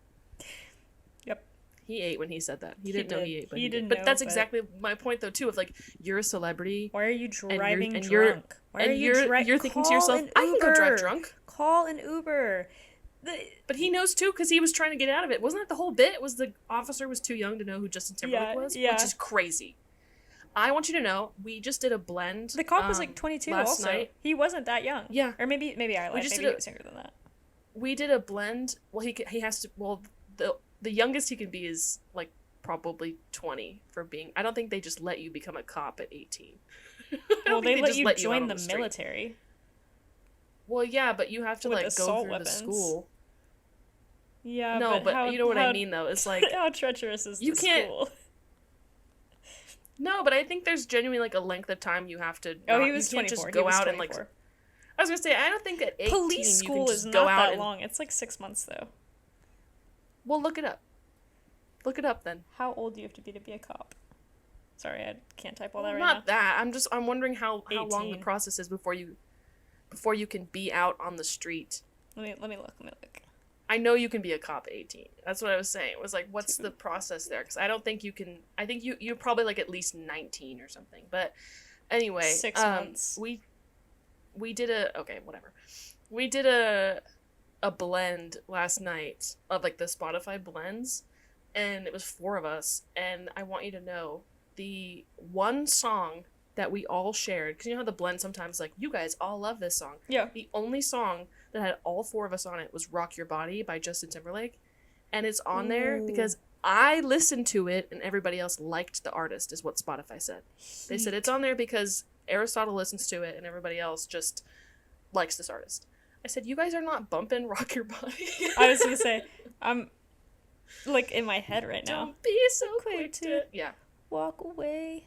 Yep. He ate when he said that. He He didn't know did. he ate, but He he did. didn't But know, that's but- exactly my point, though, too, of like, you're a celebrity. Why are you driving and you're- drunk? Why are you you're thinking to Call yourself, an I can go drive Uber. drunk. Call an Uber. But he knows too, because he was trying to get out of it. Wasn't that the whole bit? Was the officer was too young to know who Justin Timberlake Yeah, was? yeah. Which is crazy. I want you to know, we just did a blend. The cop was like 22 last also. night. He wasn't that young. Yeah. Or maybe I lied. just Maybe did he a- was younger than that. We did a blend. Well, he has to. Well, the youngest he can be is like probably 20 for being. I don't think they just let you become a cop at 18. I don't Well, think they let just you out join on the street. military. Well, yeah, but you have to With like go assault through weapons. the school. Yeah, No, but how, you know what how, I mean, though. It's like how treacherous is You the can't- school? no, but I think there's genuinely like a length of time you have to. Oh, not- he was you can't 24. just go he was out 24. and like. I was gonna say I don't think at 18 Police you can school just is go not out that and. long. It's like 6 months though. Well, look it up. Look it up then. How old do you have to be a cop? Sorry, I can't type all that right Not now. that. I'm wondering how long the 18. process is before you can be out on the street. Let me look. I know you can be a cop at 18. That's what I was saying. It was like, what's the process there? Because I don't think you can. I think you're probably like at least 19 or something. But anyway, 6 months. We did whatever. We did a blend last night of like the Spotify blends, and it was 4 of us. And I want you to know the one song that we all shared, because you know how the blend sometimes like you guys all love this song. Yeah. The only song that had all 4 of us on it was "Rock Your Body" by Justin Timberlake, and it's on there Ooh. because I listened to it and everybody else liked the artist, is what Spotify said. They said it's on there because Aristotle listens to it and everybody else just likes this artist. I said, you guys are not bumping "Rock Your Body." I was gonna say, I'm like in my head right now. Don't be so quick quick to- to yeah. Walk away.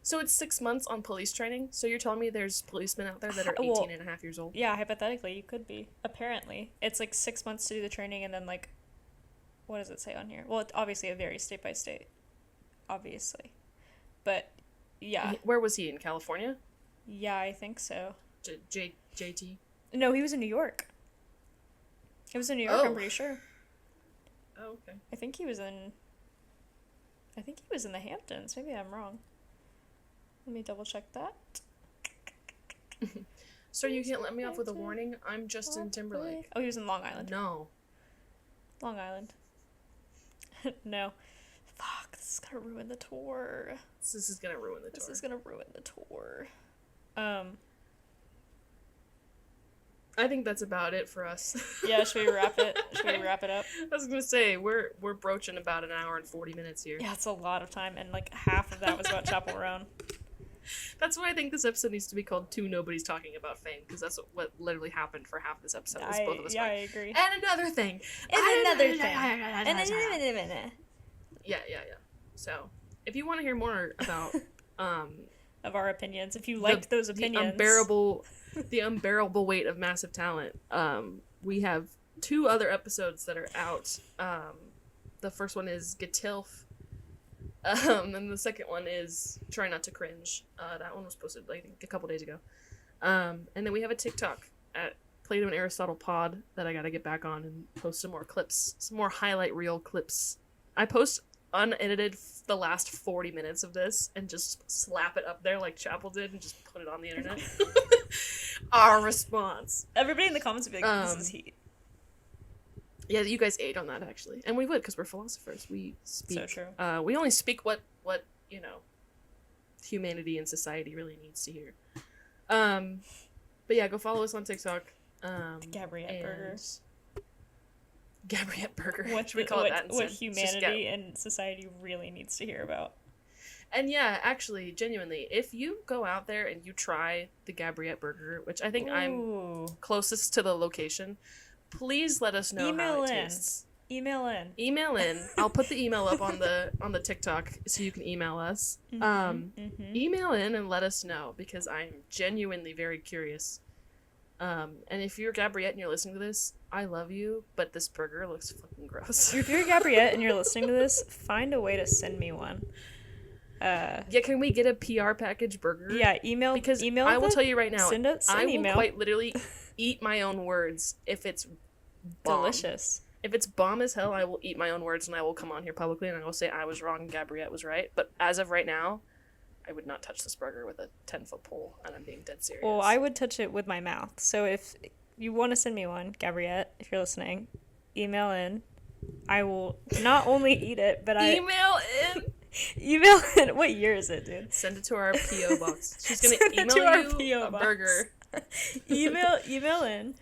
So it's 6 months on police training. So you're telling me there's policemen out there that are Well, 18 and a half years old? Yeah, hypothetically, you could be. Apparently, it's like 6 months to do the training, and then like, what does it say on here? Well, obviously it varies state by state, obviously, but yeah, Where was he? In California? yeah, I think so. JT? No, he was in New York. He was in New York. Oh. I'm pretty sure. Oh, okay. I think he was in the Hamptons. Maybe I'm wrong. Let me double check that. Sir, you can't let me off with a warning. I'm Justin Timberlake. Oh, he was in Long Island. No. Long Island. No. Fuck, this is gonna ruin the tour. This is gonna ruin the tour. This is gonna ruin the tour. I think that's about it for us. Yeah, should we wrap it? Should we wrap it up? I was gonna say we're broaching about an hour and 40 minutes here. Yeah, it's a lot of time, and like half of that was about Chapel Roan. That's why I think this episode needs to be called Two Nobody's Talking About Fame, because that's what literally happened for half this episode. Was both of us I going, agree. and another thing. And another thing. Yeah. So, if you want to hear more about Of our opinions, if you liked those opinions, the unbearable weight of massive talent, we have 2 other episodes that are out. The first one is Getilf. And the second one is Try Not to Cringe. That one was posted, I think, a couple days ago. And then we have a TikTok at Plato and Aristotle Pod that I gotta get back on and post some more clips, some more highlight reel clips. I post unedited the last 40 minutes of this and just slap it up there like Chapel did and just put it on the internet. Our response. everybody in the comments would be like, "This is heat." Yeah, you guys ate on that, actually. And we would, because we're philosophers. We speak. So true. We only speak what humanity and society really needs to hear. But yeah, go follow us on TikTok. Gabriette Burger. Gabriette Burger. What Should we call it that what instead? humanity and society really needs to hear about. And yeah, actually, genuinely, if you go out there and you try the Gabriette Burger, which I think I'm Ooh. closest to the location, please let us know how it tastes. Email in. Email in. I'll put the email up on the TikTok so you can email us. Email in and let us know, because I'm genuinely very curious. And if you're Gabriette and you're listening to this, I love you, but this burger looks fucking gross. If you're Gabriette and you're listening to this, find a way to send me one. Yeah, can we get a PR package burger? Yeah, email. Because email I will tell you right now, I will email. quite literally eat my own words if it's bomb. Delicious. If it's bomb as hell, I will eat my own words and I will come on here publicly and I will say I was wrong and Gabriette was right. But as of right now, I would not touch this burger with a 10-foot pole, and I'm being dead serious. Well, I would touch it with my mouth. So if you want to send me one, Gabriette, if you're listening, email in. I will not only eat it, but email in. Email in. What year is it, dude? Send it to our PO box. She's gonna Send it to email our you PO a box. burger. email in.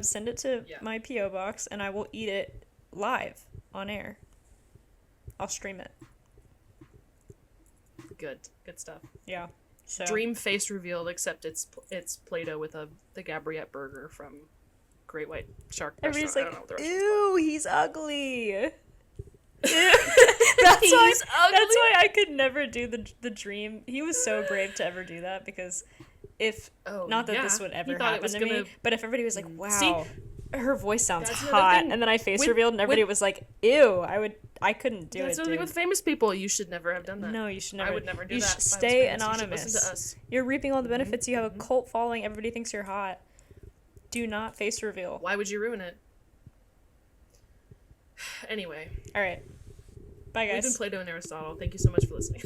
Send it to my PO box, and I will eat it live on air. I'll stream it. Good stuff. Yeah. So Dream face revealed, except it's Play-Doh with the Gabriette burger from Great White Shark everybody's Restaurant. like, I don't know what the restaurant's "Ew, he's ugly." He's ugly. That's why I could never do the dream. He was so brave to ever do that, because if not that this would ever happen to me, but if everybody was like, "Wow, See, her voice sounds that's another hot," thing. and then I face With- revealed and everybody was like, "Ew," I couldn't do That's it, the thing dude. with famous people. You should never have done that. No, you should never. I would never do you that. should if I was stay famous. You should anonymous. listen to us. You're reaping all the benefits. You have a cult following. Everybody thinks you're hot. Do not face reveal. Why would you ruin it? Anyway. All right. Bye, guys. We've been Play-Doh and Aristotle. Thank you so much for listening.